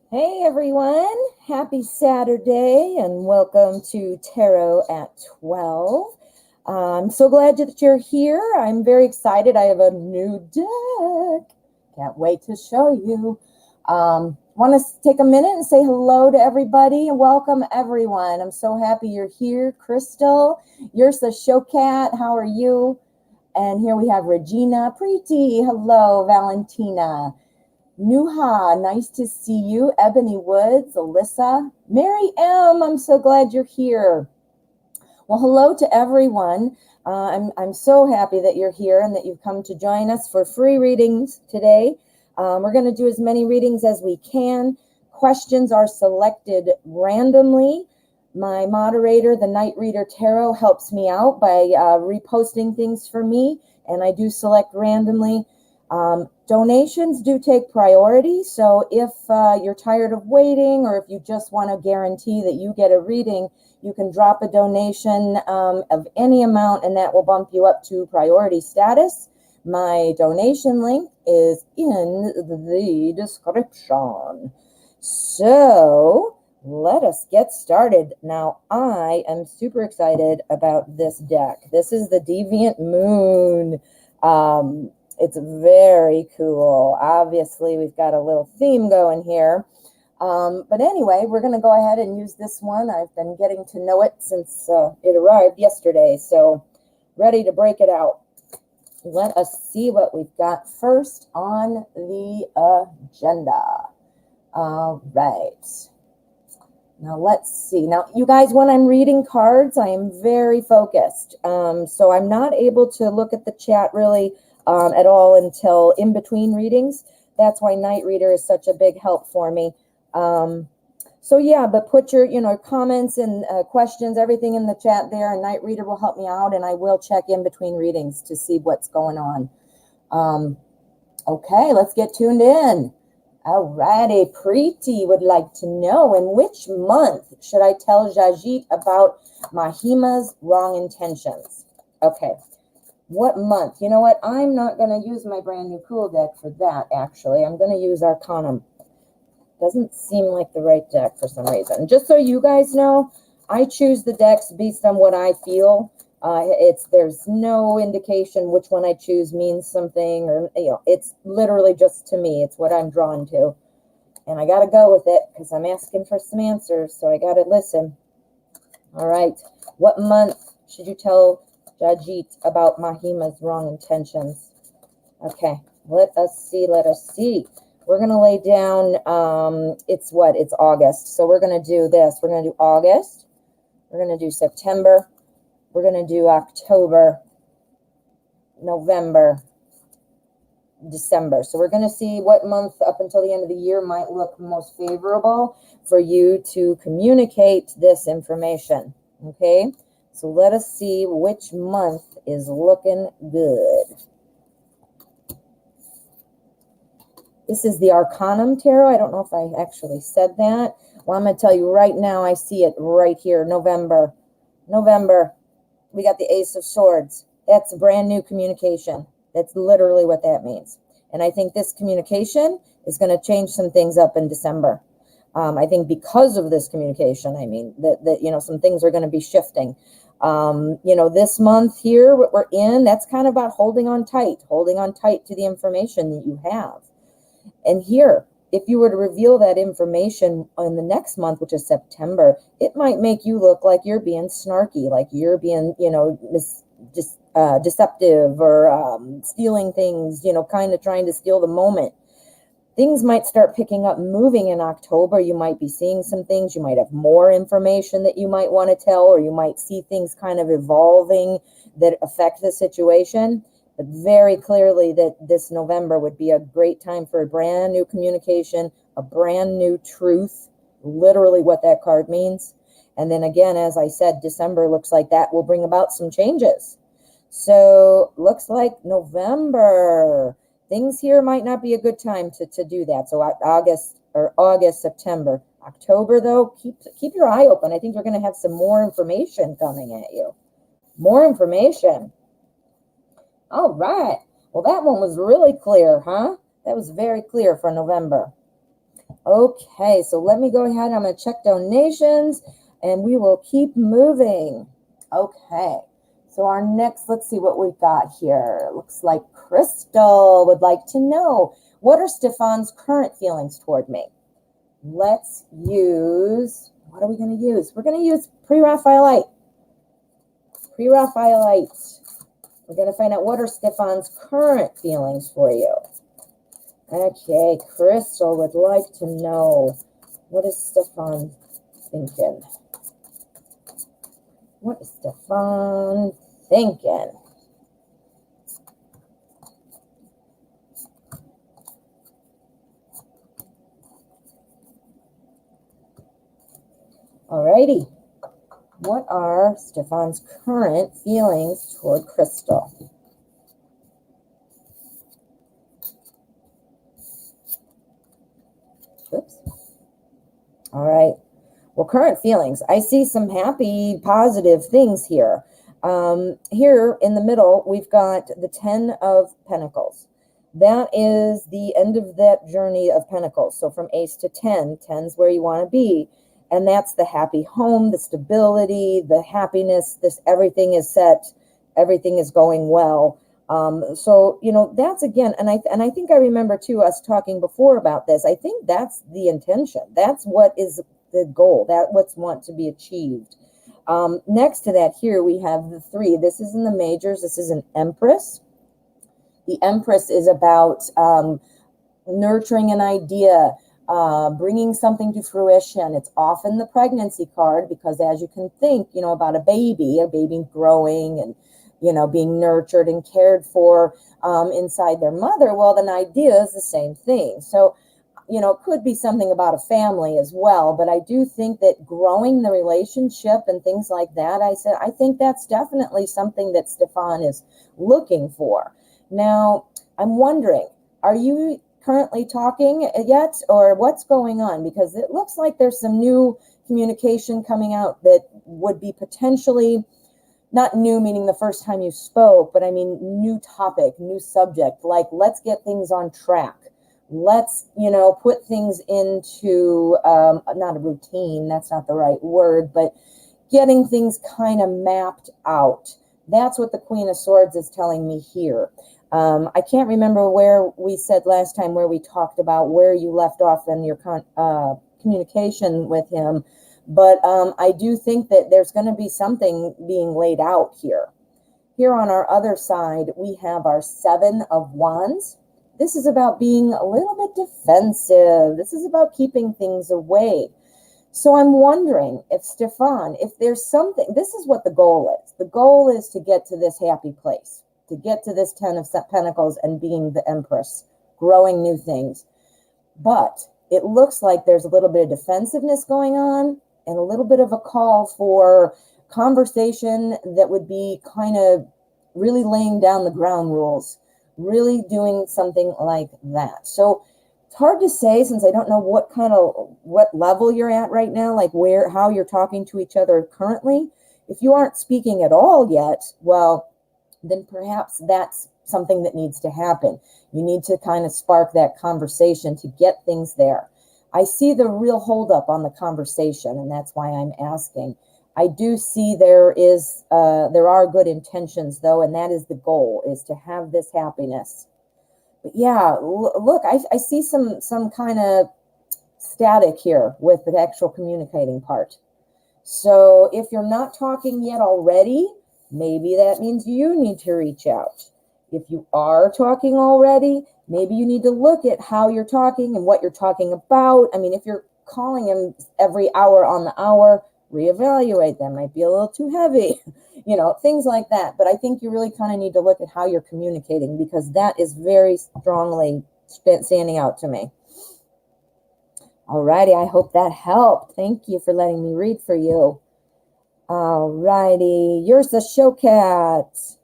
Hey everyone, happy Saturday and welcome to Tarot at 12. I'm so glad that you're here. I'm very excited. I have a new deck. Can't wait to show you. Want to take a minute and say hello to everybody and welcome everyone. I'm so happy you're here. Crystal, you're the show cat. How are you? And here we have Regina, Preeti. Hello, Valentina. Nuha, nice to see you. Ebony Woods, Alyssa, Mary M, I'm so glad you're here. Well, hello to everyone. I'm so happy that you're here and that you've come to join us for free readings today. We're going to do as many readings as we can. Questions are selected randomly. My moderator, the Night Reader Tarot, helps me out by reposting things for me, and I do select randomly. Donations do take priority, so if you're tired of waiting or if you just want to guarantee that you get a reading, you can drop a donation of any amount and that will bump you up to priority status. My donation link is in the description. So let us get started. Now, I am super excited about this deck. This is the Deviant Moon. It's very cool. Obviously, we've got a little theme going here. But anyway, we're going to go ahead and use this one. I've been getting to know it since it arrived yesterday. So ready to break it out. Let us see what we've got first on the agenda. All right. Now, let's see. Now, you guys, when I'm reading cards, I am very focused. So I'm not able to look at the chat really at all until in between readings. That's why Night Reader is such a big help for me. So yeah, but put your, comments and questions, everything in the chat there, and Night Reader will help me out, and I will check in between readings to see what's going on. Okay, let's get tuned in. Alrighty, Preeti would like to know, in which month should I tell Judgement about Mahima's wrong intentions? Okay. What month? You know what? I'm not going to use my brand new cool deck for that, actually. I'm going to use Arcanum. Doesn't seem like the right deck for some reason. Just so you guys know, I choose the decks based on what I feel. There's no indication which one I choose means something, or it's literally just to me. It's what I'm drawn to. And I got to go with it because I'm asking for some answers, so I got to listen. All right. What month should you tell Judgement about Mahima's wrong intentions? Okay, let us see. We're going to lay down, it's August. So we're going to do this. We're going to do August. We're going to do September. We're going to do October, November, December. So we're going to see what month up until the end of the year might look most favorable for you to communicate this information. Okay? So let us see which month is looking good. This is the Arcanum Tarot. I don't know if I actually said that. Well, I'm going to tell you right now, I see it right here, November. We got the Ace of Swords. That's a brand new communication. That's literally what that means. And I think this communication is going to change some things up in December. I think because of this communication, that some things are going to be shifting. This month here, what we're in, that's kind of about holding on tight to the information that you have. And here, if you were to reveal that information in the next month, which is September, it might make you look like you're being snarky, like you're being, deceptive or stealing things, kind of trying to steal the moment. Things might start picking up, moving in October. You might be seeing some things. You might have more information that you might want to tell, or you might see things kind of evolving that affect the situation. But very clearly that this November would be a great time for a brand new communication, a brand new truth, literally what that card means. And then again, as I said, December looks like that will bring about some changes. So looks like November. Things here might not be a good time to do that. So August, September. October, though, keep your eye open. I think you're going to have some more information coming at you. More information. All right. Well, that one was really clear, huh? That was very clear for November. Okay, so let me go ahead. I'm going to check donations and we will keep moving. Okay, so our next, let's see what we've got here. Looks like Crystal would like to know, what are Stefan's current feelings toward me? Let's use, what are we going to use? We're going to use Pre-Raphaelite. Pre-Raphaelite. We're going to find out what are Stefan's current feelings for you. Okay, Crystal would like to know, what is Stefan thinking? What is Stefan thinking? Alrighty. What are Stefan's current feelings toward Crystal? Oops. All right. Well, current feelings. I see some happy, positive things here. Here in the middle, we've got the 10 of Pentacles. That is the end of that journey of Pentacles. So from ace to 10, 10's where you want to be. And that's the happy home, the stability, the happiness, this everything is set, everything is going well. So, you know, that's again, and I think I remember too, us talking before about this. I think that's the intention. That's what is the goal, that what's want to be achieved. Next to that here, we have the 3. This is in the majors. This is an Empress. The Empress is about nurturing an idea, bringing something to fruition. It's often the pregnancy card because as you can think, you know, about a baby growing and, you know, being nurtured and cared for inside their mother. Well, then idea is the same thing. So, you know, it could be something about a family as well, but I do think that growing the relationship and things like that, I think that's definitely something that Stefan is looking for. Now, I'm wondering, are you currently talking yet, or what's going on? Because it looks like there's some new communication coming out that would be potentially not new, meaning the first time you spoke, but I mean new topic, new subject, like let's get things on track. Let's, you know, put things into, not a routine, that's not the right word, but getting things kind of mapped out. That's what the Queen of Swords is telling me here. I can't remember where we said last time, where we talked about where you left off in your communication with him. But I do think that there's going to be something being laid out here. Here on our other side, we have our 7 of Wands. This is about being a little bit defensive. This is about keeping things away. So I'm wondering if Stefan, if there's something, this is what the goal is. The goal is to get to this happy place, to get to this 10 of Pentacles and being the Empress, growing new things. But it looks like there's a little bit of defensiveness going on and a little bit of a call for conversation that would be kind of really laying down the ground rules, really doing something like that. So it's hard to say, since I don't know what level you're at right now, like how you're talking to each other currently. If you aren't speaking at all yet, well, then perhaps that's something that needs to happen. You need to kind of spark that conversation to get things there. I see the real holdup on the conversation, and that's why I'm asking. I do see there are good intentions, though, and that is the goal, is to have this happiness. But yeah, look, I see some kind of static here with the actual communicating part. So if you're not talking yet already, maybe that means you need to reach out. If you are talking already, maybe you need to look at how you're talking and what you're talking about. I mean, if you're calling him every hour on the hour, reevaluate. That might be a little too heavy, you know, things like that. But I think you really kind of need to look at how you're communicating, because that is very strongly standing out to me. Alrighty, I hope that helped. Thank you for letting me read for you. Alrighty, yours the show cat.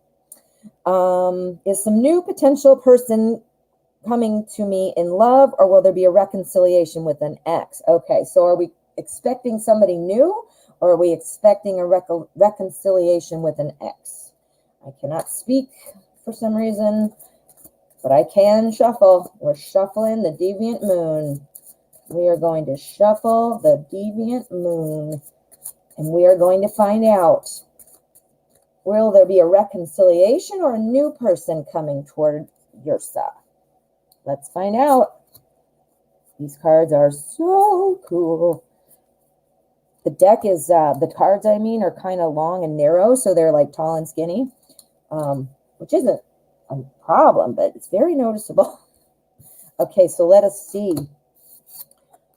Is some new potential person coming to me in love, or will there be a reconciliation with an ex? Okay, so are we expecting somebody new, or are we expecting a reconciliation with an ex? I cannot speak for some reason, but I can shuffle. We're shuffling the Deviant Moon. We are going to shuffle the deviant moon, and we are going to find out, will there be a reconciliation or a new person coming toward yourself? Let's find out. These cards are so cool. The deck is, the cards, I mean, are kind of long and narrow, so they're like tall and skinny, which isn't a problem, but it's very noticeable. Okay, so let us see.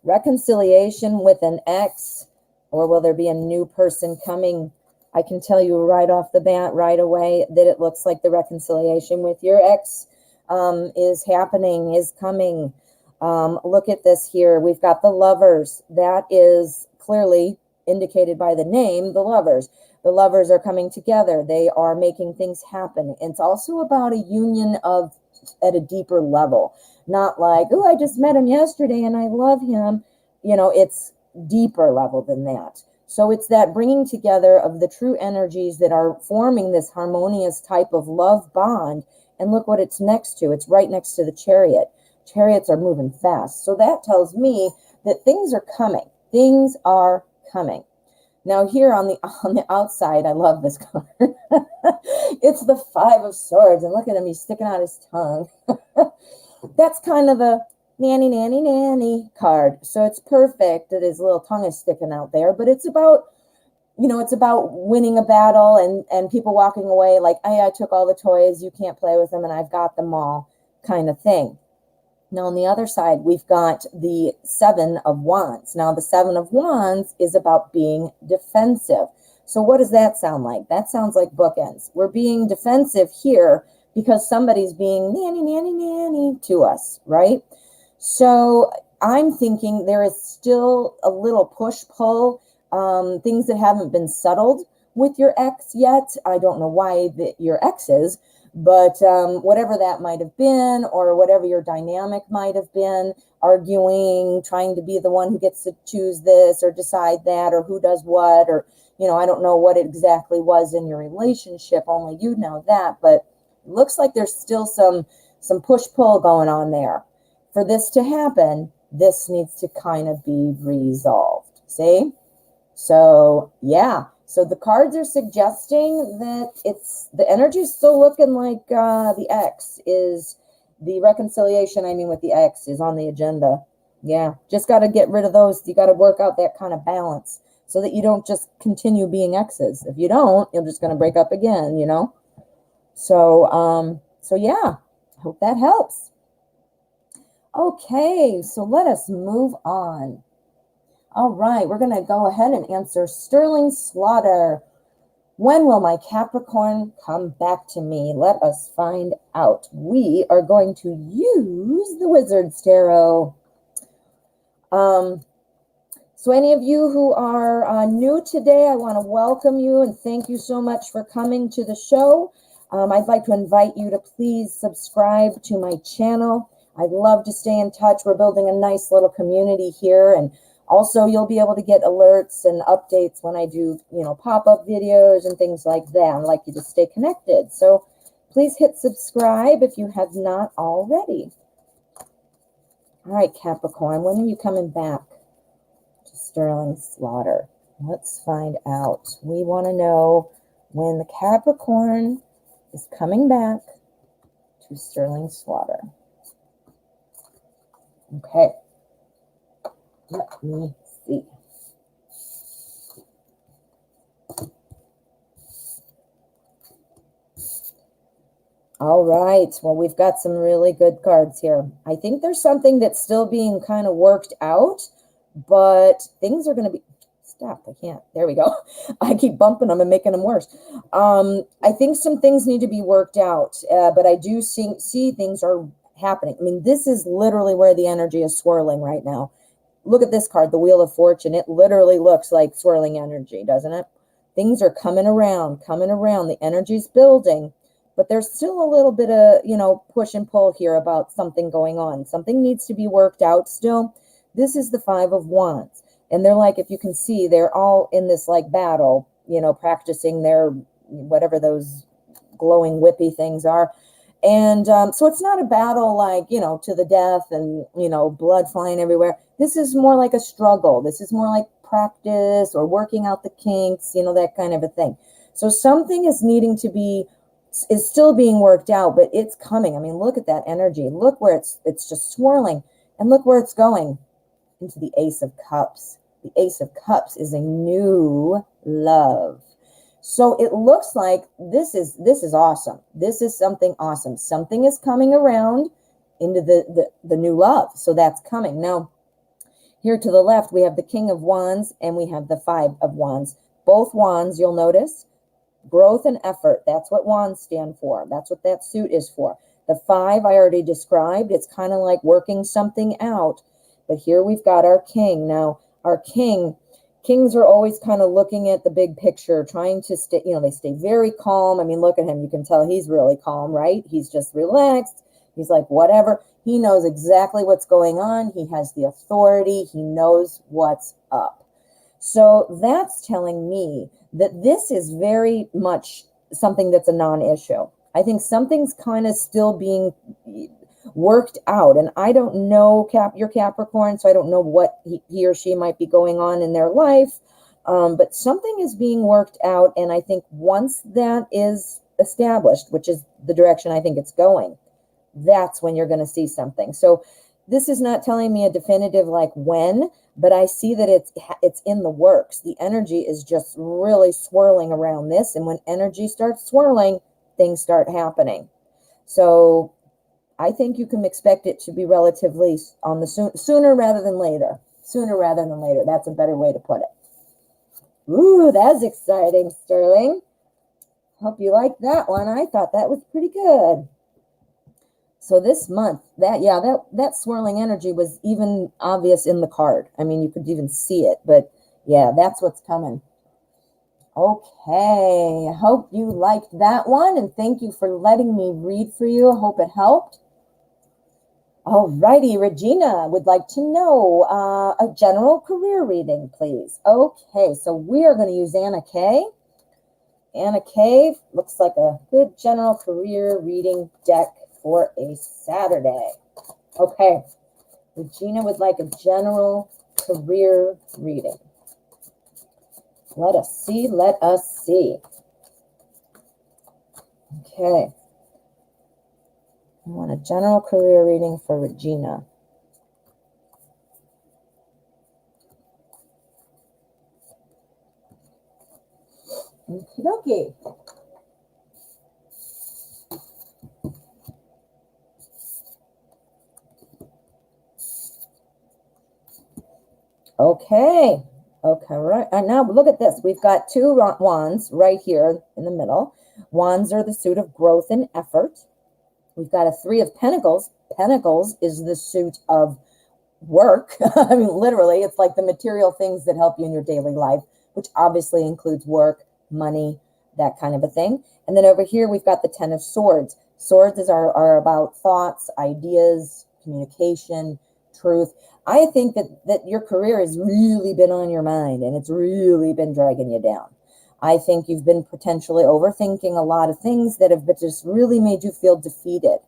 Reconciliation with an ex, or will there be a new person coming? I can tell you right off the bat, right away, that it looks like the reconciliation with your ex is happening, is coming. Look at this here. We've got the Lovers. That is clearly indicated by the name, the Lovers. The Lovers are coming together. They are making things happen. It's also about a union of at a deeper level. Not like, oh, I just met him yesterday and I love him. You know, it's deeper level than that. So it's that bringing together of the true energies that are forming this harmonious type of love bond. And look what it's next to. It's right next to the Chariot. Chariots are moving fast. So that tells me that things are coming. Things are coming. Now here on the outside, I love this card. It's the Five of Swords. And look at him. He's sticking out his tongue. That's kind of a nanny, nanny, nanny card. So it's perfect that his little tongue is sticking out there. But it's about, you know, it's about winning a battle and people walking away like, hey, I took all the toys. You can't play with them and I've got them all kind of thing. Now, on the other side, we've got the Seven of Wands. Now, the Seven of Wands is about being defensive. So what does that sound like? That sounds like bookends. We're being defensive here because somebody's being nanny, nanny, nanny to us, right? So I'm thinking there is still a little push-pull, things that haven't been settled with your ex yet. I don't know why your ex is, but whatever that might have been, or whatever your dynamic might have been, arguing, trying to be the one who gets to choose this or decide that, or who does what, or, you know, I don't know what it exactly was in your relationship, only you know that, but it looks like there's still some push-pull going on there. For this to happen, this needs to kind of be resolved, see? So, yeah. So the cards are suggesting that the energy is still looking like the ex is, the reconciliation, I mean, with the ex is on the agenda. Yeah, just got to get rid of those. You got to work out that kind of balance so that you don't just continue being exes. If you don't, you're just going to break up again, you know? So, yeah, hope that helps. Okay, so let us move on. All right, we're going to go ahead and answer Sterling Slaughter. When will my Capricorn come back to me? Let us find out. We are going to use the Wizard's Tarot. So any of you who are new today, I want to welcome you and thank you so much for coming to the show. I'd like to invite you to please subscribe to my channel. I'd love to stay in touch. We're building a nice little community here, and also you'll be able to get alerts and updates when I do, you know, pop-up videos and things like that. I'd like you to stay connected. So please hit subscribe if you have not already. All right, Capricorn, when are you coming back to Sterling Slaughter? Let's find out. We want to know when the Capricorn is coming back to Sterling Slaughter. Okay, let me see. All right, well, we've got some really good cards here. I think there's something that's still being kind of worked out, but things are going to be... Stop, I can't. There we go. I keep bumping them and making them worse. I think some things need to be worked out, but I do see things are happening. I mean, this is literally where the energy is swirling right now. Look at this card, the Wheel of Fortune. It literally looks like swirling energy, doesn't it? Things are coming around, coming around. The energy's building, but there's still a little bit of, you know, push and pull here about something going on. Something needs to be worked out still. This is the Five of Wands. And they're like, if you can see, they're all in this like battle, you know, practicing their, whatever those glowing whippy things are. And so it's not a battle like, to the death and, blood flying everywhere. This is more like a struggle. This is more like practice or working out the kinks, that kind of a thing. So something is still being worked out, but it's coming. I mean, look at that energy. Look where it's just swirling, and look where it's going, into the Ace of Cups. The Ace of Cups is a new love. So it looks like this is awesome. This is something awesome. Something is coming around into the new love. So that's coming. Now, here to the left, we have the King of Wands and we have the Five of Wands. Both wands, you'll notice, growth and effort. That's what wands stand for. That's what that suit is for. The five I already described. It's kind of like working something out. But here we've got our king. Now, our kings are always kind of looking at the big picture, trying to stay, they stay very calm. I mean, look at him. You can tell he's really calm, right? He's just relaxed. He's like, whatever. He knows exactly what's going on. He has the authority. He knows what's up. So that's telling me that this is very much something that's a non-issue. I think something's kind of still being worked out. And I don't know your Capricorn, so I don't know what he or she might be going on in their life. But something is being worked out. And I think once that is established, which is the direction I think it's going, that's when you're going to see something. So this is not telling me a definitive like when, but I see that it's in the works. The energy is just really swirling around this. And when energy starts swirling, things start happening. So I think you can expect it to be relatively on the sooner rather than later. Sooner rather than later. That's a better way to put it. Ooh, that's exciting, Sterling. Hope you liked that one. I thought that was pretty good. So this month, that swirling energy was even obvious in the card. I mean, you could even see it, but yeah, that's what's coming. Okay, I hope you liked that one, and thank you for letting me read for you. I hope it helped. Alrighty, Regina would like to know a general career reading, please. Okay, so we are going to use Anna Kay. Anna Kay looks like a good general career reading deck for a Saturday. Okay, Regina would like a general career reading. Let us see, let us see. Okay. I want a general career reading for Regina. Okie dokie. Okay. Okay, right. And now look at this. We've got two wands right here in the middle. Wands are the suit of growth and effort. We've got a Three of Pentacles. Pentacles is the suit of work. I mean, literally, it's like the material things that help you in your daily life, which obviously includes work, money, that kind of a thing. And then over here, we've got the Ten of Swords. Swords are about thoughts, ideas, communication, truth. I think that your career has really been on your mind and it's really been dragging you down. I think you've been potentially overthinking a lot of things that have just really made you feel defeated.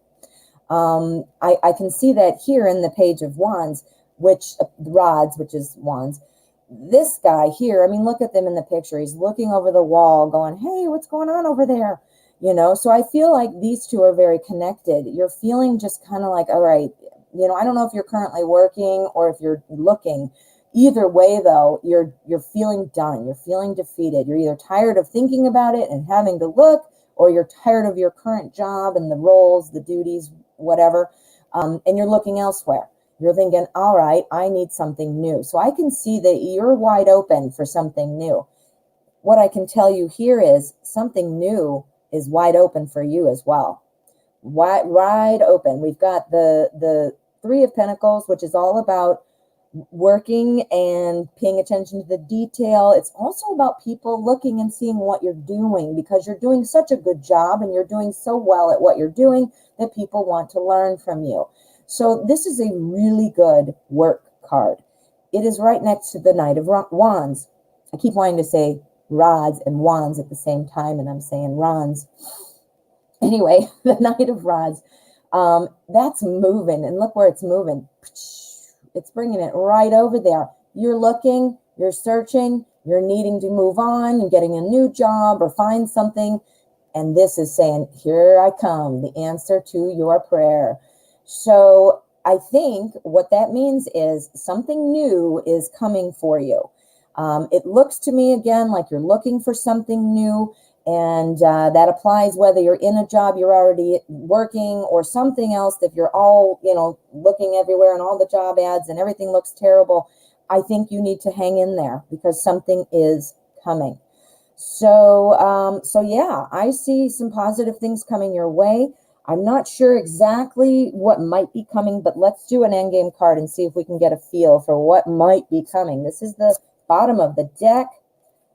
I can see that here in the Page of Wands, Rods, which is Wands. This guy here, I mean, look at them in the picture. He's looking over the wall going, hey, what's going on over there? So I feel like these two are very connected. You're feeling just kind of like, all right, I don't know if you're currently working or if you're looking. Either way, though, you're feeling done. You're feeling defeated. You're either tired of thinking about it and having to look, or you're tired of your current job and the roles, the duties, whatever, and you're looking elsewhere. You're thinking, all right, I need something new. So I can see that you're wide open for something new. What I can tell you here is something new is wide open for you as well. Wide open. We've got the Three of Pentacles, which is all about working and paying attention to the detail. It's also about people looking and seeing what you're doing, because you're doing such a good job and you're doing so well at what you're doing that people want to learn from you. So this is a really good work card. It is right next to the Knight of Wands. I keep wanting to say rods and wands at the same time, and I'm saying wands. Anyway, the Knight of Rods, that's moving, and look where it's moving. It's bringing it right over there. You're looking, you're searching, you're needing to move on, you're getting a new job or find something, and this is saying, here I come, the answer to your prayer. So I think what that means is something new is coming for you. It looks to me, again, like you're looking for something new. And that applies whether you're in a job you're already working or something else. If you're all, looking everywhere and all the job ads and everything looks terrible, I think you need to hang in there because something is coming. So yeah, I see some positive things coming your way. I'm not sure exactly what might be coming, but let's do an endgame card and see if we can get a feel for what might be coming. This is the bottom of the deck.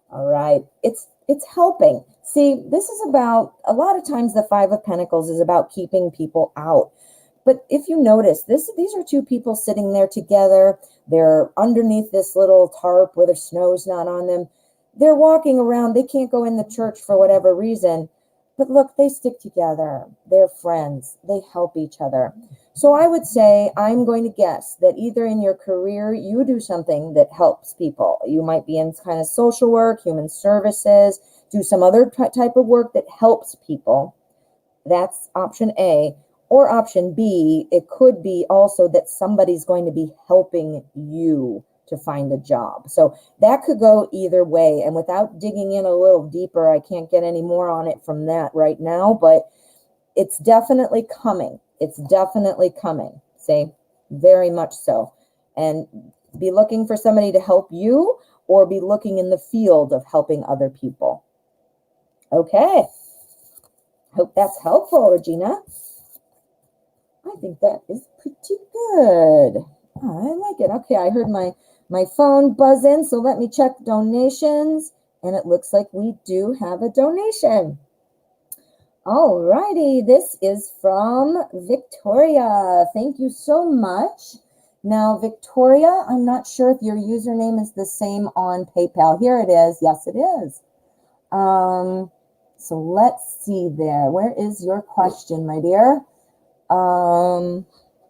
All right, it's helping. See, this is about, a lot of times the Five of Pentacles is about keeping people out. But if you notice, these are two people sitting there together. They're underneath this little tarp where the snow's not on them. They're walking around. They can't go in the church for whatever reason. But look, they stick together. They're friends. They help each other. So I would say, I'm going to guess that either in your career, you do something that helps people. You might be in kind of social work, human services, do some other type of work that helps people. That's option A. Or option B, it could be also that somebody's going to be helping you to find a job. So that could go either way. And without digging in a little deeper, I can't get any more on it from that right now, but it's definitely coming. It's definitely coming. See, very much so. And be looking for somebody to help you or be looking in the field of helping other people. Okay. Hope that's helpful, Regina. I think that is pretty good. Oh, I like it. Okay, I heard my phone buzz in, so let me check donations. And it looks like we do have a donation. All righty, this is from Victoria. Thank you so much. Now, Victoria, I'm not sure if your username is the same on PayPal. Here it is. Yes, it is. So let's see there. Where is your question, my dear?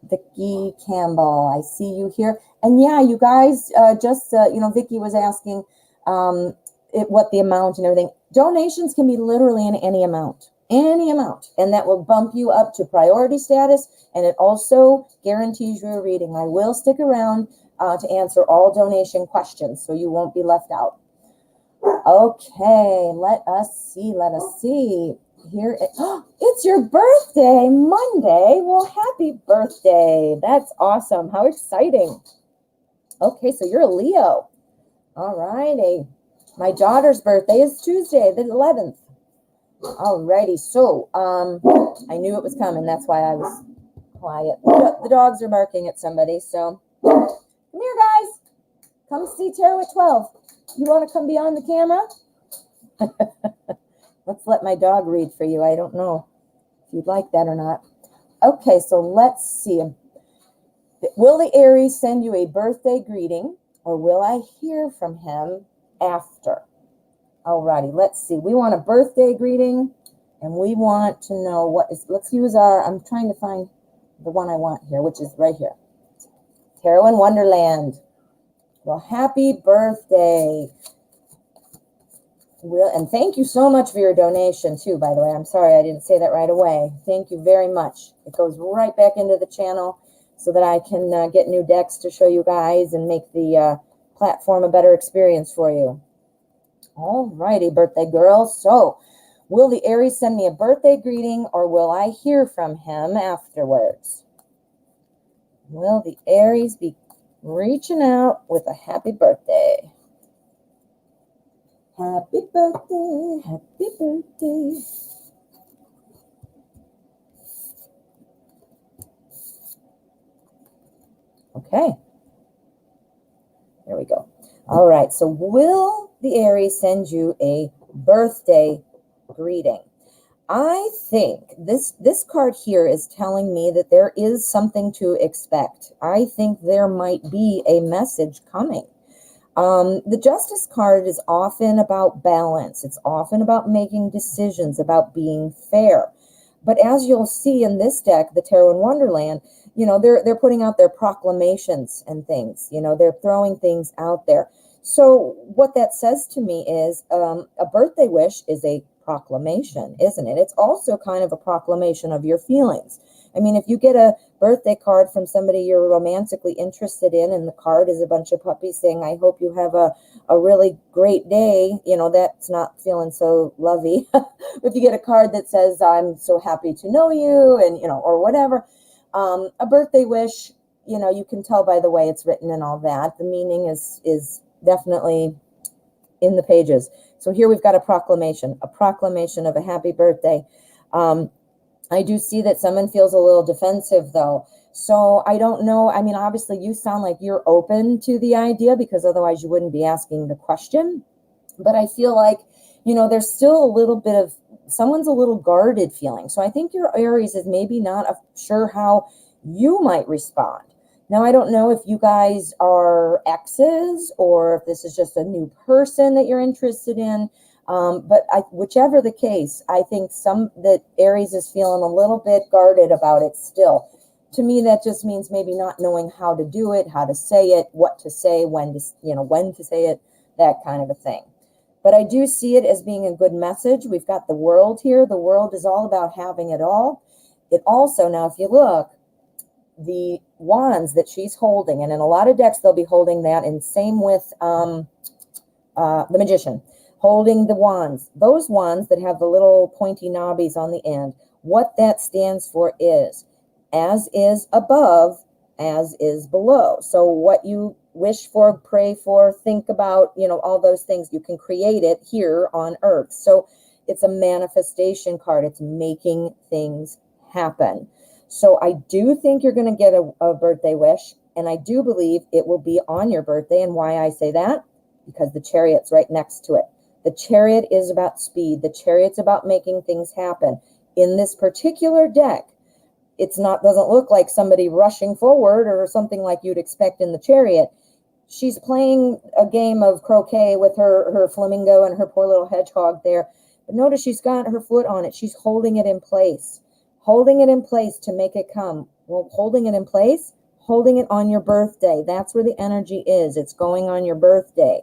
Vicki Campbell, I see you here. And yeah, you guys, Vicki was asking what the amount and everything. Donations can be literally in any amount, and that will bump you up to priority status, and it also guarantees you a reading. I will stick around to answer all donation questions, so you won't be left out. Okay, let us see. Here it's your birthday, Monday. Well, happy birthday. That's awesome. How exciting. Okay, so you're a Leo. All righty. My daughter's birthday is Tuesday, the 11th. All righty. So, I knew it was coming. That's why I was quiet. The dogs are barking at somebody. So, come here, guys. Come see Tarot at 12. You want to come be on the camera? Let's let my dog read for you. I don't know if you'd like that or not. Okay, so let's see. Will the Aries send you a birthday greeting, or will I hear from him after? Alrighty, let's see. We want a birthday greeting, and we want to know what is, let's use I'm trying to find the one I want here, which is right here. Tarot in Wonderland. Well, happy birthday. And thank you so much for your donation too, by the way. I'm sorry I didn't say that right away. Thank you very much. It goes right back into the channel so that I can get new decks to show you guys and make the platform a better experience for you. All righty, birthday girl. So, will the Aries send me a birthday greeting, or will I hear from him afterwards? Will the Aries be reaching out with a happy birthday? Happy birthday, happy birthday. Okay. There we go. All right. So will the Aries send you a birthday greeting? I think this card here is telling me that there is something to expect. I think there might be a message coming. The Justice card is often about balance. It's often about making decisions, about being fair. But as you'll see in this deck, the Tarot in Wonderland, you know, they're putting out their proclamations and things. You know, they're throwing things out there. So what that says to me is a birthday wish is a proclamation, isn't it? It's also kind of a proclamation of your feelings. I mean, if you get a birthday card from somebody you're romantically interested in, and the card is a bunch of puppies saying, I hope you have a really great day, you know, that's not feeling so lovey. If you get a card that says, I'm so happy to know you, and, you know, or whatever, a birthday wish, you know, you can tell by the way it's written and all that. The meaning is definitely in the pages. So here we've got a proclamation of a happy birthday. I do see that someone feels a little defensive though. So I don't know. I mean, obviously you sound like you're open to the idea, because otherwise you wouldn't be asking the question. But I feel like, you know, there's still a little bit of, someone's a little guarded feeling. So I think your Aries is maybe not sure how you might respond. Now, I don't know if you guys are exes or if this is just a new person that you're interested in. But whichever the case, I think that Aries is feeling a little bit guarded about it still. To me, that just means maybe not knowing how to do it, how to say it, what to say, when to say it, that kind of a thing. But I do see it as being a good message. We've got the World here. The World is all about having it all. It also, now if you look, the wands that she's holding, and in a lot of decks they'll be holding that, and same with the Magician, holding the wands. Those wands that have the little pointy knobbies on the end, what that stands for is, as is above, as is below. So what you wish for, pray for, think about, you know, all those things, you can create it here on earth. So it's a manifestation card. It's making things happen. So I do think you're going to get a birthday wish, and I do believe it will be on your birthday. And why I say that? Because the Chariot's right next to it. The Chariot is about speed. The Chariot's about making things happen. In this particular deck, doesn't look like somebody rushing forward or something like you'd expect in the Chariot. She's playing a game of croquet with her flamingo and her poor little hedgehog there. But notice she's got her foot on it. She's holding it in place. Holding it in place to make it come. Well, holding it in place, holding it on your birthday. That's where the energy is. It's going on your birthday.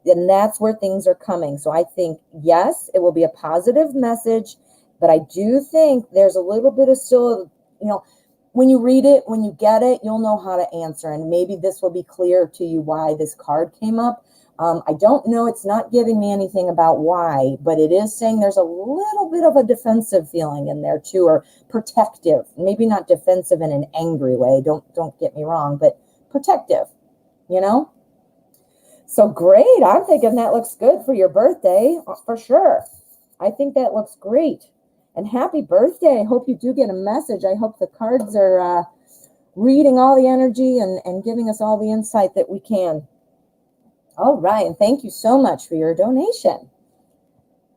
And that's where things are coming. So I think, yes, it will be a positive message, but I do think there's a little bit of still, you know, when you read it, when you get it, you'll know how to answer. And maybe this will be clear to you why this card came up. I don't know. It's not giving me anything about why, but it is saying there's a little bit of a defensive feeling in there too, or protective. Maybe not defensive in an angry way. Don't get me wrong, but protective, you know? So great. I'm thinking that looks good for your birthday for sure. I think that looks great. And happy birthday. I hope you do get a message. I hope the cards are reading all the energy and giving us all the insight that we can. All right. And thank you so much for your donation.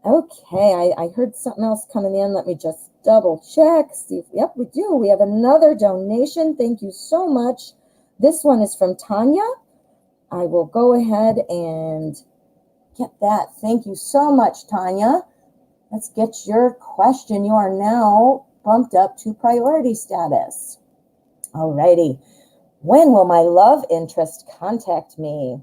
Okay. I heard something else coming in. Let me just double check. See if, yep, we do. We have another donation. Thank you so much. This one is from Tanya. I will go ahead and get that. Thank you so much, Tanya. Let's get your question. You are now bumped up to priority status. Alrighty. When will my love interest contact me?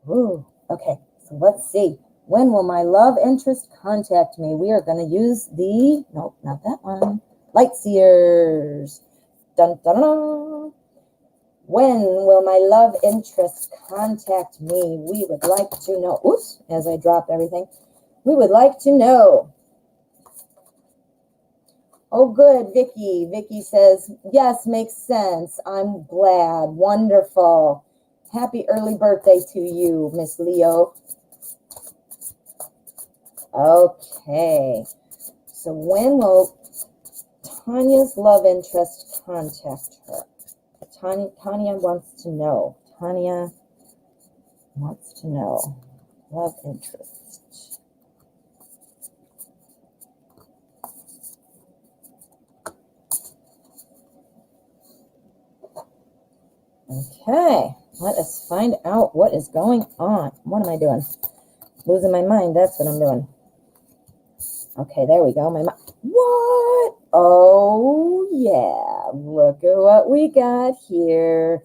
Ooh, okay, so let's see. When will my love interest contact me? We are going to use the, nope, not that one. Light Seers. Dun, dun, dun. When will my love interest contact me? We would like to know. Oops, as I drop everything. We would like to know. Oh, good, Vicky. Vicky says, yes, makes sense. I'm glad. Wonderful. Happy early birthday to you, Miss Leo. Okay. So when will Tanya's love interest contact her? Tanya wants to know. Tanya wants to know. Love interest. Okay. Let us find out what is going on. What am I doing? Losing my mind. That's what I'm doing. Okay, there we go. What? Oh, yeah. Look at what we got here.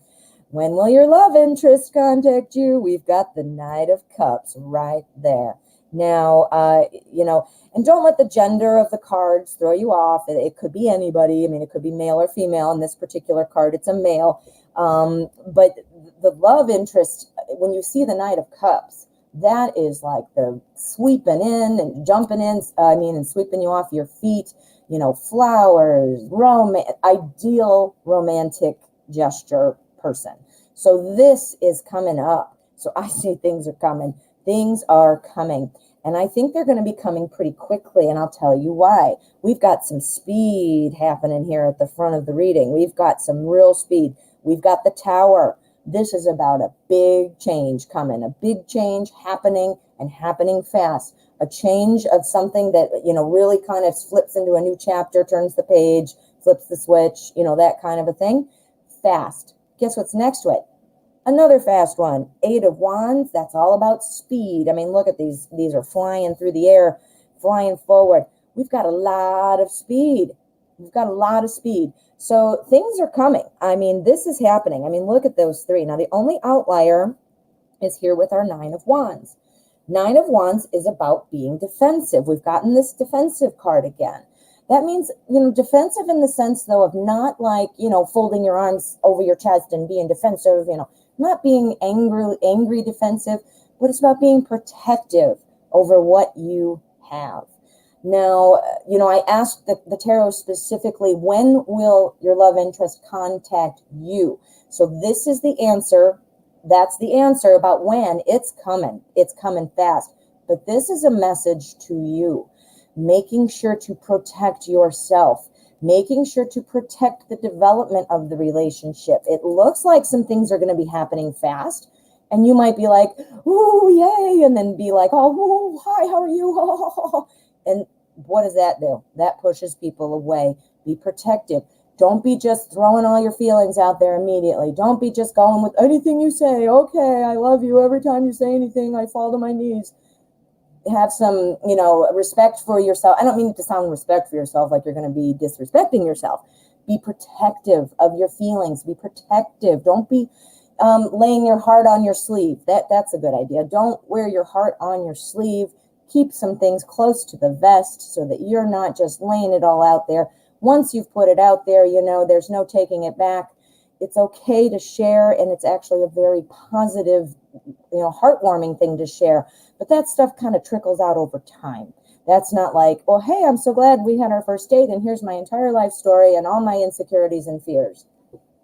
When will your love interest contact you? We've got the Knight of Cups right there. Now, and don't let the gender of the cards throw you off. It could be anybody. I mean, it could be male or female. In this particular card, it's a male. But the love interest, when you see the Knight of Cups, that is like the sweeping in and jumping in, and sweeping you off your feet, flowers, ideal romantic gesture person. So this is coming up. So I see things are coming. Things are coming. And I think they're going to be coming pretty quickly, and I'll tell you why. We've got some speed happening here at the front of the reading. We've got some real speed. We've got the Tower. This is about a big change coming, a big change happening and happening fast. A change of something that, really kind of flips into a new chapter, turns the page, flips the switch, that kind of a thing. Fast. Guess what's next to it? Another fast one. 8 of Wands. That's all about speed. I mean, look at these. These are flying through the air, flying forward. We've got a lot of speed. We've got a lot of speed. So things are coming. I mean, this is happening. I mean, look at those three. Now, the only outlier is here with our 9 of Wands. 9 of Wands is about being defensive. We've gotten this defensive card again. That means, defensive in the sense, though, of not like, folding your arms over your chest and being defensive, not being angry defensive, but it's about being protective over what you have. Now, I asked the tarot specifically, when will your love interest contact you? So this is the answer. That's the answer about when. It's coming. It's coming fast. But this is a message to you, making sure to protect yourself, making sure to protect the development of the relationship. It looks like some things are going to be happening fast, and you might be like, "Ooh, yay," and then be like, "Oh, hi, how are you?" And what does that do? That pushes people away. Be protective. Don't be just throwing all your feelings out there immediately. Don't be just going with anything you say. Okay, I love you. Every time you say anything, I fall to my knees. Have some, respect for yourself. I don't mean to sound respect for yourself like you're going to be disrespecting yourself. Be protective of your feelings. Be protective. Don't be laying your heart on your sleeve. That's a good idea. Don't wear your heart on your sleeve. Keep some things close to the vest so that you're not just laying it all out there. Once you've put it out there, there's no taking it back. It's okay to share, and it's actually a very positive, heartwarming thing to share. But that stuff kind of trickles out over time. That's not like, well, hey, I'm so glad we had our first date, and here's my entire life story and all my insecurities and fears.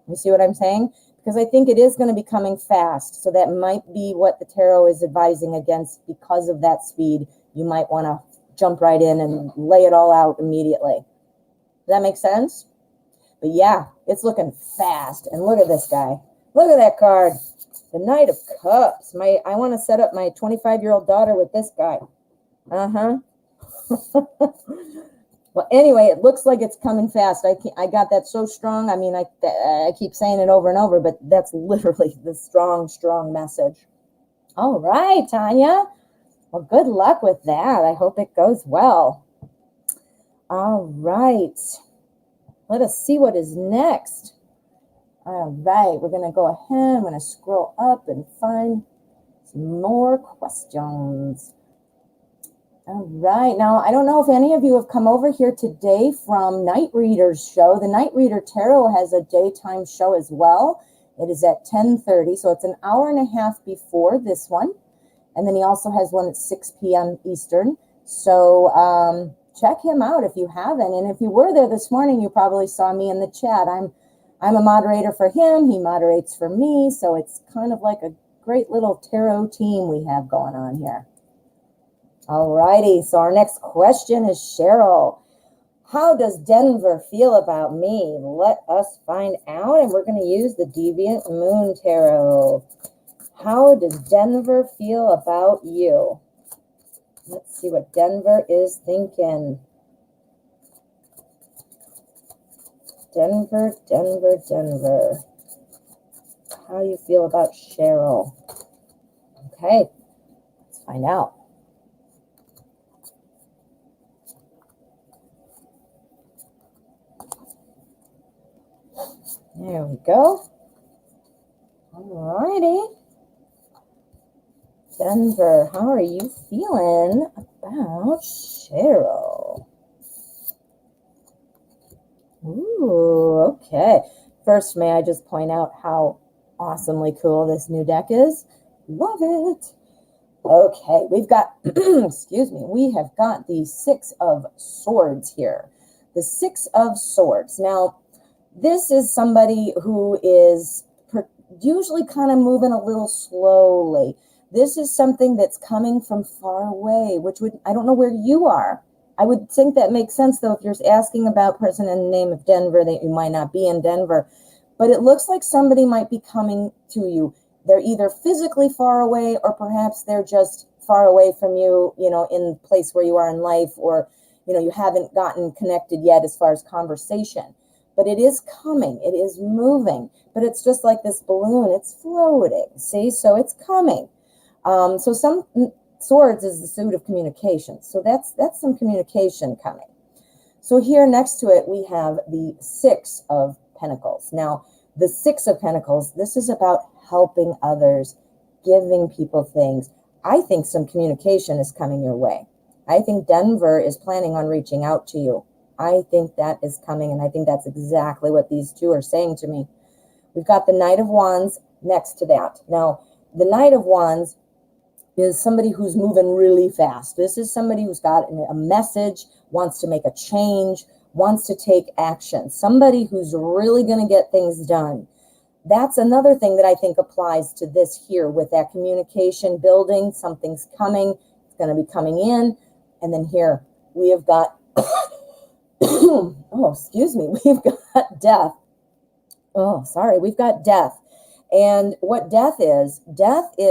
You see what I'm saying? Because I think it is going to be coming fast. So that might be what the tarot is advising against. Because of that speed, you might want to jump right in and lay it all out immediately. Does that make sense? But yeah, it's looking fast. And look at this guy. Look at that card. The Knight of Cups. I want to set up my 25-year-old daughter with this guy. Well, anyway, it looks like it's coming fast. I got that so strong. I mean, I keep saying it over and over, but that's literally the strong, strong message. All right, Tanya. Well, good luck with that. I hope it goes well. All right. Let us see what is next. All right, we're going to go ahead. I'm going to scroll up and find some more questions. All right, now I don't know if any of you have come over here today from Night Reader's show. The Night Reader Tarot has a daytime show as well. It is at 10:30, so it's an hour and a half before this one. And then he also has one at 6 p.m. Eastern. So check him out if you haven't. And if you were there this morning, you probably saw me in the chat. I'm a moderator for him. He moderates for me. So it's kind of like a great little tarot team we have going on here. All righty. So our next question is Cheryl. How does Denver feel about me? Let us find out. And we're going to use the Deviant Moon Tarot. How does Denver feel about you? Let's see what Denver is thinking. Denver, Denver, Denver. How do you feel about Cheryl? Okay, let's find out. There we go. Alrighty. Denver, how are you feeling about Cheryl? Ooh, okay. First, may I just point out how awesomely cool this new deck is? Love it. Okay, we've got, excuse me, we have got the Six of Swords here. The Six of Swords. Now, this is somebody who is usually kind of moving a little slowly. This is something that's coming from far away, which would, I don't know where you are. I would think that makes sense, though, if you're asking about a person in the name of Denver, that you might not be in Denver. But it looks like somebody might be coming to you. They're either physically far away, or perhaps they're just far away from you, you know, in the place where you are in life, or, you know, you haven't gotten connected yet as far as conversation. But it is coming, it is moving, but it's just like this balloon, it's floating, see? So it's coming. So some swords is the suit of communication. So that's some communication coming. So here next to it, we have the Six of Pentacles. Now, the Six of Pentacles, this is about helping others, giving people things. I think some communication is coming your way. I think Denver is planning on reaching out to you. I think that is coming, and I think that's exactly what these two are saying to me. We've got the Knight of Wands next to that. Now, the Knight of Wands is somebody who's moving really fast. This is somebody who's got a message, wants to make a change, wants to take action. Somebody who's really going to get things done. That's another thing that I think applies to this here with that communication building. Something's coming. It's going to be coming in. And then here we have got, oh, excuse me, we've got death. Oh, sorry, we've got death. And what death is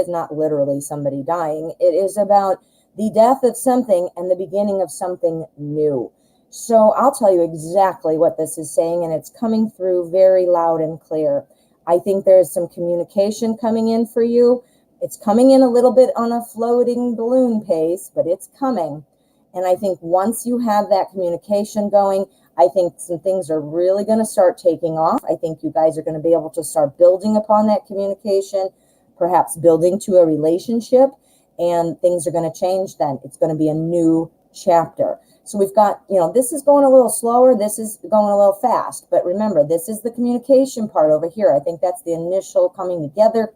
not literally somebody dying. It is about the death of something and the beginning of something new. So I'll tell you exactly what this is saying, and it's coming through very loud and clear. I think there's some communication coming in for you. It's coming in a little bit on a floating balloon pace, but it's coming. And I think once you have that communication going, I think some things are really going to start taking off. I think you guys are going to be able to start building upon that communication, perhaps building to a relationship, and things are going to change then. It's going to be a new chapter. So we've got, you know, this is going a little slower, this is going a little fast. But remember, this is the communication part over here. I think that's the initial coming together.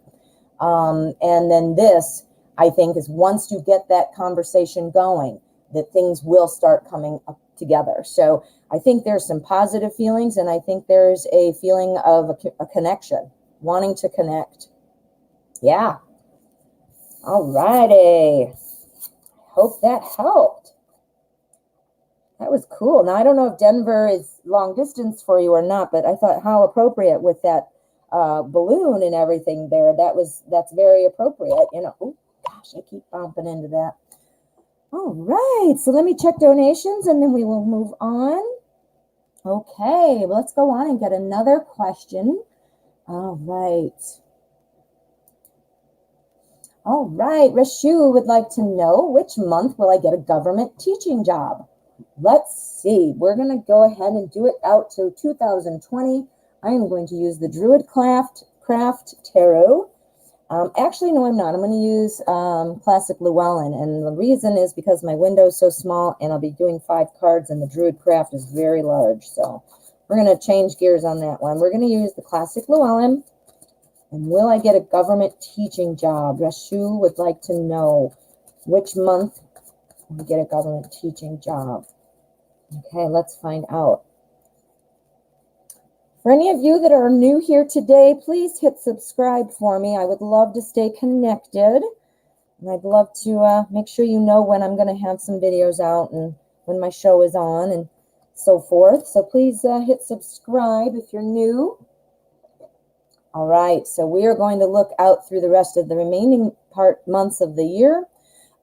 And then this, I think, is once you get that conversation going, that things will start coming up together. So I think there's some positive feelings, and I think there's a feeling of a connection, wanting to connect. Yeah. All righty. Hope that helped. That was cool. Now, I don't know if Denver is long distance for you or not, but I thought how appropriate with that balloon and everything there. That's very appropriate. You know, oh gosh, I keep bumping into that. All right, so let me check donations and then we will move on. Okay, well, let's go on and get another question. All right. All right, Rashu would like to know, which month will I get a government teaching job? Let's see. We're going to go ahead and do it out to 2020. I am going to use the Druid Craft Tarot. Actually, no, I'm not. I'm going to use Classic Llewellyn, and the reason is because my window is so small, and I'll be doing 5 cards, and the Druid Craft is very large. So we're going to change gears on that one. We're going to use the Classic Llewellyn. And will I get a government teaching job? Rashu would like to know which month will I get a government teaching job. Okay, let's find out. For any of you that are new here today, please hit subscribe for me. I would love to stay connected. And I'd love to make sure you know when I'm going to have some videos out and when my show is on and so forth. So please hit subscribe if you're new. All right, so we are going to look out through the rest of the remaining months of the year.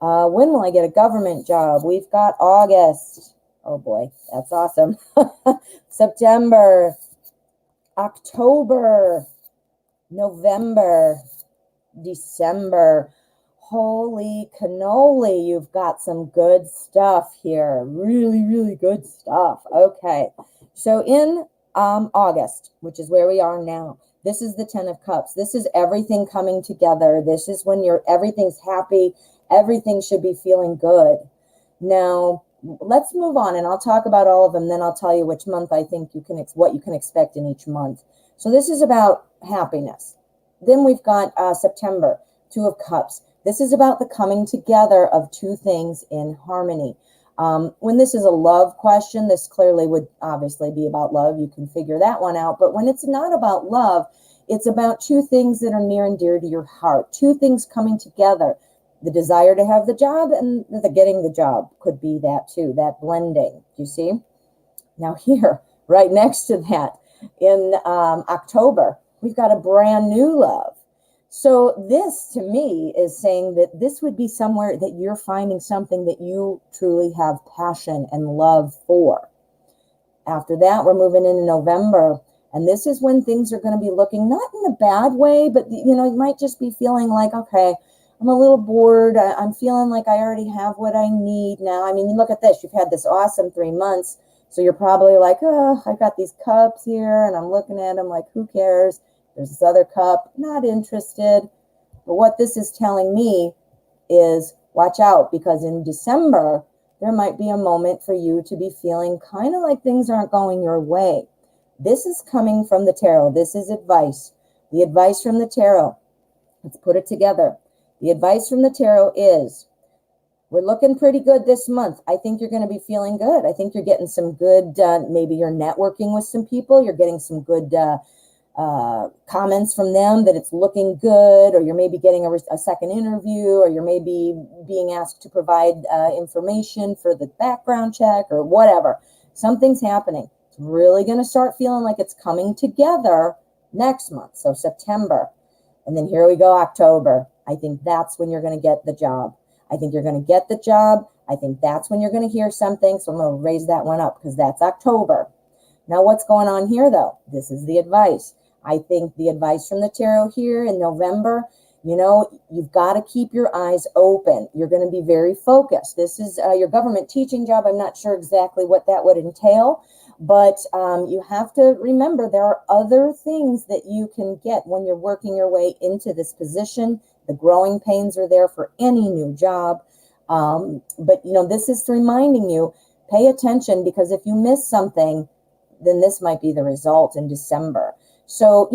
When will I get a government job? We've got August. Oh boy, that's awesome. September, October, November, December. Holy cannoli, you've got some good stuff here. Really, really good stuff. Okay, so in August, which is where we are now. This is the 10 of Cups. This is everything coming together. This is when everything's happy. Everything should be feeling good. Now, let's move on, and I'll talk about all of them. Then I'll tell you which month I think what you can expect in each month. So this is about happiness. Then we've got September, 2 of Cups. This is about the coming together of two things in harmony. When this is a love question, this clearly would obviously be about love. You can figure that one out. But when it's not about love, it's about two things that are near and dear to your heart. Two things coming together. The desire to have the job and the getting the job could be that too, that blending. Do you see? Now here, right next to that, in October, we've got a brand new love. So this, to me, is saying that this would be somewhere that you're finding something that you truly have passion and love for. After that, we're moving into November. And this is when things are going to be looking not in a bad way, but, you might just be feeling like, okay, I'm a little bored. I'm feeling like I already have what I need now. I mean, look at this. You've had this awesome 3 months. So you're probably like, oh, I got these cups here and I'm looking at them like, who cares? There's this other cup, not interested. But what this is telling me is watch out, because in December, there might be a moment for you to be feeling kind of like things aren't going your way. This is coming from the tarot. This is advice. The advice from the tarot. Let's put it together. The advice from the tarot is, we're looking pretty good this month. I think you're going to be feeling good. I think you're getting some good, maybe you're networking with some people. You're getting some good comments from them that it's looking good, or you're maybe getting a second interview, or you're maybe being asked to provide information for the background check or whatever. Something's happening. It's really going to start feeling like it's coming together next month, so September. And then here we go, October. I think that's when you're going to get the job. I think you're going to get the job. I think that's when you're going to hear something. So I'm going to raise that one up because that's October. Now, what's going on here, though? This is the advice. I think the advice from the tarot here in November, you've got to keep your eyes open. You're going to be very focused. This is your government teaching job. I'm not sure exactly what that would entail, but you have to remember there are other things that you can get when you're working your way into this position. The growing pains are there for any new job. But, this is reminding you, pay attention, because if you miss something, then this might be the result in December. So,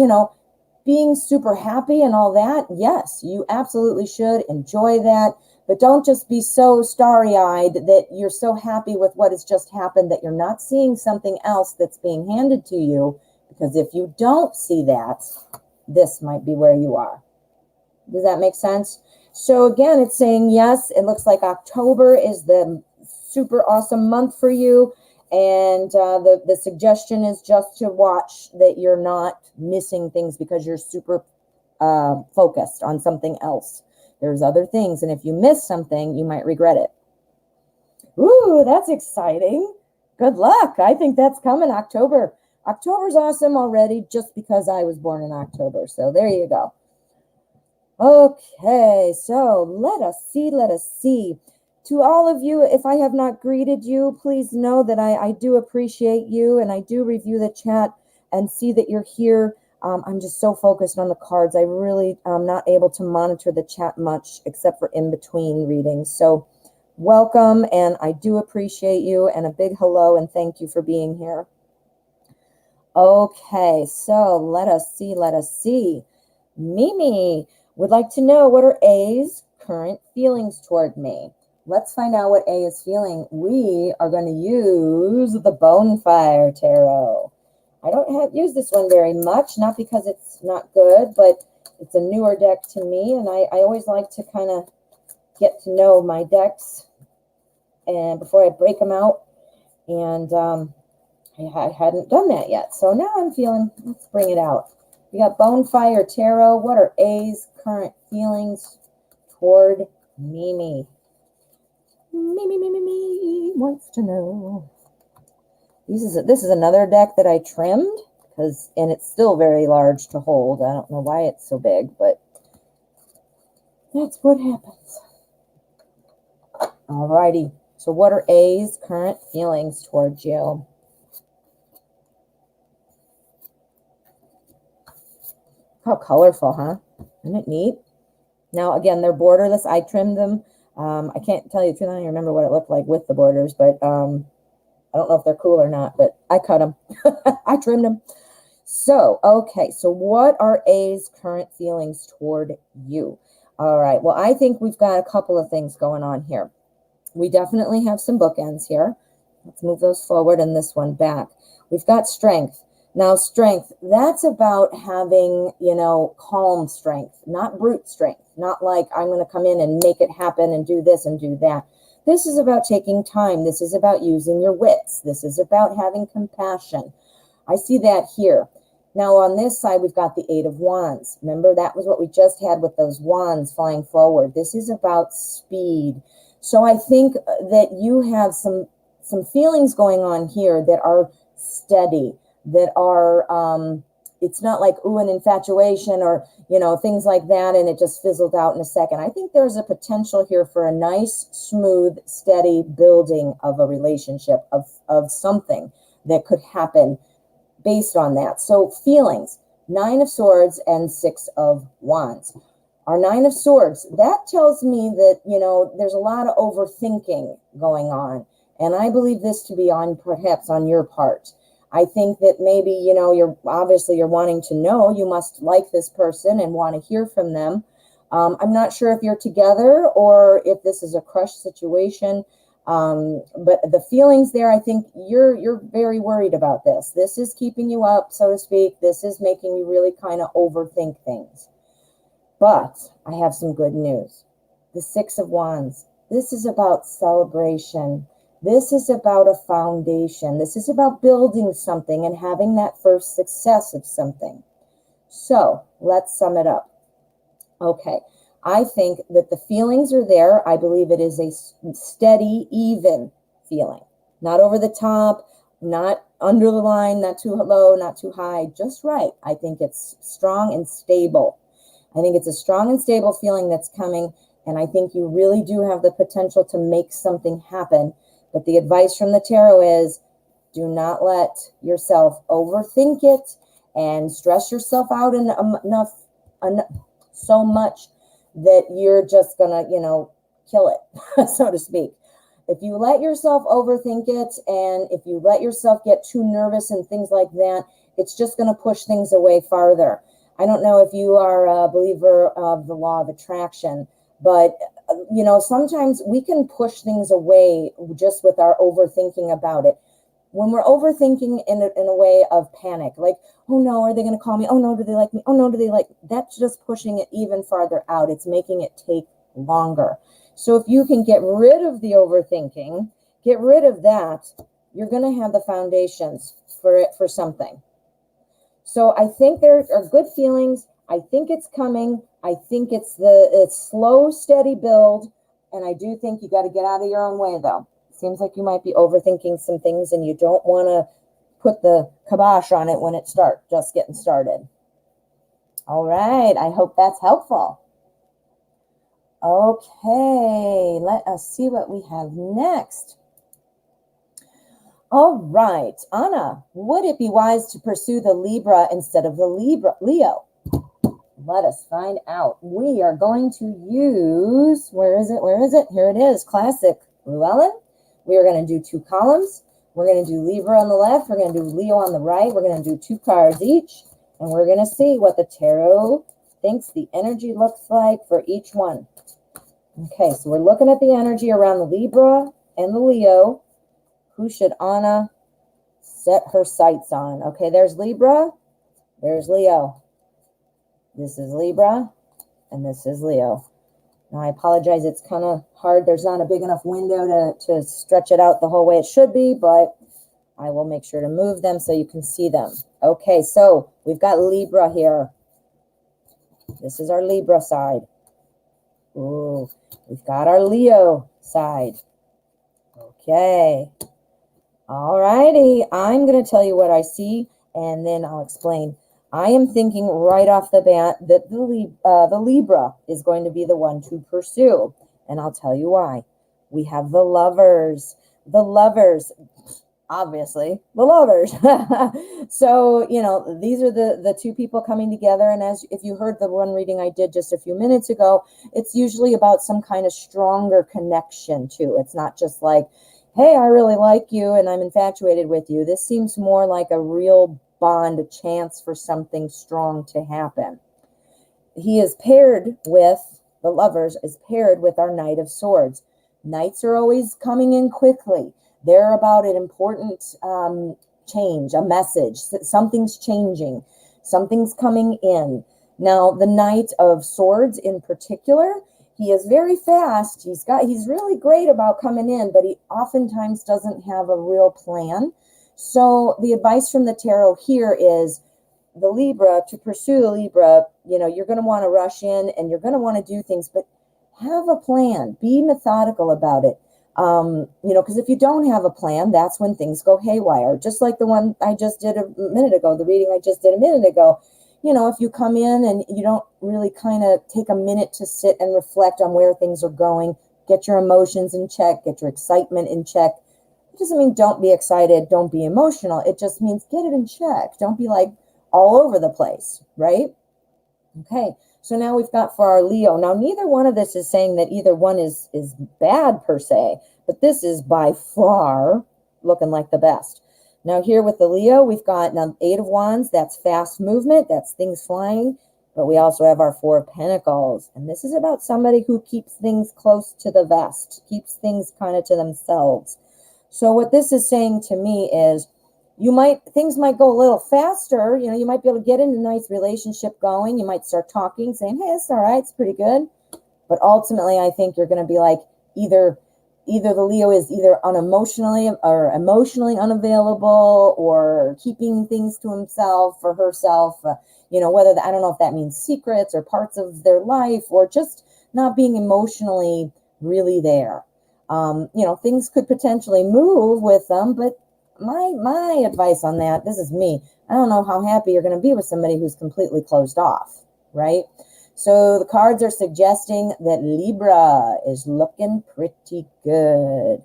being super happy and all that, yes, you absolutely should enjoy that. But don't just be so starry-eyed that you're so happy with what has just happened that you're not seeing something else that's being handed to you. Because if you don't see that, this might be where you are. Does that make sense? So again, it's saying, yes, it looks like October is the super awesome month for you. And the suggestion is just to watch that you're not missing things because you're super focused on something else. There's other things. And if you miss something, you might regret it. Ooh, that's exciting. Good luck. I think that's coming October. October's awesome already just because I was born in October. So there you go. Okay, so let us see. To all of you, if I have not greeted you, please know that I do appreciate you, and I do review the chat and see that you're here. I'm just so focused on the cards. I really am not able to monitor the chat much except for in between readings. So welcome, and I do appreciate you, and a big hello and thank you for being here. Okay, so let us see. Mimi would like to know, what are A's current feelings toward me? Let's find out what A is feeling. We are going to use the Bonfire Tarot. I don't use this one very much, not because it's not good, but it's a newer deck to me, and I always like to kind of get to know my decks and before I break them out, and I hadn't done that yet. So now I'm feeling, let's bring it out. We got Bonfire Tarot. What are A's current feelings toward Mimi? Mimi wants to know. This is another deck that I trimmed and it's still very large to hold. I don't know why it's so big, but that's what happens. Alrighty. So what are A's current feelings towards you? How colorful, huh? Isn't it neat? Now, again, they're borderless. I trimmed them. I can't tell you the truth. I don't even remember what it looked like with the borders, but I don't know if they're cool or not, but I cut them. I trimmed them. So, okay. So what are A's current feelings toward you? All right. Well, I think we've got a couple of things going on here. We definitely have some bookends here. Let's move those forward and this one back. We've got strength. Now, strength, that's about having, calm strength, not brute strength, not like I'm going to come in and make it happen and do this and do that. This is about taking time. This is about using your wits. This is about having compassion. I see that here. Now, on this side, we've got the Eight of Wands. Remember, that was what we just had with those wands flying forward. This is about speed. So I think that you have some feelings going on here that are steady, that are, it's not like, ooh, an infatuation or, things like that, and it just fizzled out in a second. I think there's a potential here for a nice, smooth, steady building of a relationship, of something that could happen based on that. So feelings, Nine of Swords and Six of Wands. Our Nine of Swords, that tells me that, there's a lot of overthinking going on. And I believe this to be perhaps on your part. I think that maybe, you're wanting to know, you must like this person and want to hear from them. I'm not sure if you're together or if this is a crush situation. But the feelings there, I think you're very worried about this. This is keeping you up, so to speak. This is making you really kind of overthink things. But I have some good news. The Six of Wands. This is about celebration. This is about a foundation. This is about building something and having that first success of something. So let's sum it up. Okay. I think that the feelings are there. I believe it is a steady, even feeling. Not over the top, not under the line, not too low, not too high, just right. I think it's strong and stable. I think it's a strong and stable feeling that's coming, and I think you really do have the potential to make something happen. But the advice from the tarot is, do not let yourself overthink it and stress yourself out enough so much that you're just gonna, kill it, so to speak. If you let yourself overthink it, and if you let yourself get too nervous and things like that, it's just gonna push things away farther. I don't know if you are a believer of the law of attraction, but sometimes we can push things away just with our overthinking about it. When we're overthinking in a way of panic, like, oh no, are they going to call me? Oh no, do they like me? Oh no, do they like me? That's just pushing it even farther out. It's making it take longer. So if you can get rid of the overthinking, get rid of that, you're going to have the foundations for something. So I think there are good feelings. I think it's coming. I think it's slow, steady build. And I do think you got to get out of your own way, though. Seems like you might be overthinking some things and you don't want to put the kibosh on it when it starts, just getting started. All right. I hope that's helpful. Okay. Let us see what we have next. All right. Anna, would it be wise to pursue the Libra instead of the Leo? Let us find out. We are going to use, where is it? Here it is. Classic Llewellyn. We are going to do 2 columns. We're going to do Libra on the left. We're going to do Leo on the right. We're going to do 2 cards each. And we're going to see what the tarot thinks the energy looks like for each one. Okay, so we're looking at the energy around the Libra and the Leo. Who should Anna set her sights on? Okay, there's Libra. There's Leo. This is Libra. And this is Leo. Now, I apologize, it's kind of hard. There's not a big enough window to stretch it out the whole way it should be, but I will make sure to move them so you can see them. Okay, so we've got Libra here. This is our Libra side. Ooh, we've got our Leo side. Okay. All righty. I'm going to tell you what I see, and then I'll explain. I am thinking right off the bat that the Libra is going to be the one to pursue. And I'll tell you why. We have the Lovers. The Lovers. obviously the lovers. So, these are the two people coming together. And as if you heard the one reading I did just a few minutes ago, it's usually about some kind of stronger connection too. It's not just like, hey, I really like you and I'm infatuated with you. This seems more like a real bond, a chance for something strong to happen. He is paired with, the lovers is paired with our Knight of Swords. Knights are always coming in quickly. They're about an important change, a message. Something's changing. Something's coming in. Now, the Knight of Swords in particular, he is very fast. He's really great about coming in, but he oftentimes doesn't have a real plan. So the advice from the tarot here is the Libra, to pursue the Libra, you're going to want to rush in and you're going to want to do things, but have a plan. Be methodical about it. Because if you don't have a plan, that's when things go haywire. Just like the one I just did a minute ago, the reading I just did a minute ago. If you come in and you don't really kind of take a minute to sit and reflect on where things are going, get your emotions in check, get your excitement in check. It doesn't mean don't be excited, don't be emotional. It just means get it in check. Don't be like all over the place, right? Okay, so now we've got for our Leo. Now, neither one of this is saying that either one is bad per se, but this is by far looking like the best. Now here with the Leo, we've got now 8 of Wands. That's fast movement. That's things flying. But we also have our 4 of Pentacles. And this is about somebody who keeps things close to the vest, keeps things kind of to themselves. So what this is saying to me is things might go a little faster. You might be able to get in a nice relationship going. You might start talking, saying, hey, it's all right, it's pretty good. But ultimately, I think you're going to be like, either the Leo is either unemotionally or emotionally unavailable, or keeping things to himself or herself, I don't know if that means secrets or parts of their life, or just not being emotionally really there. Things could potentially move with them, but my advice on that, this is me, I don't know how happy you're going to be with somebody who's completely closed off, right? So the cards are suggesting that Libra is looking pretty good.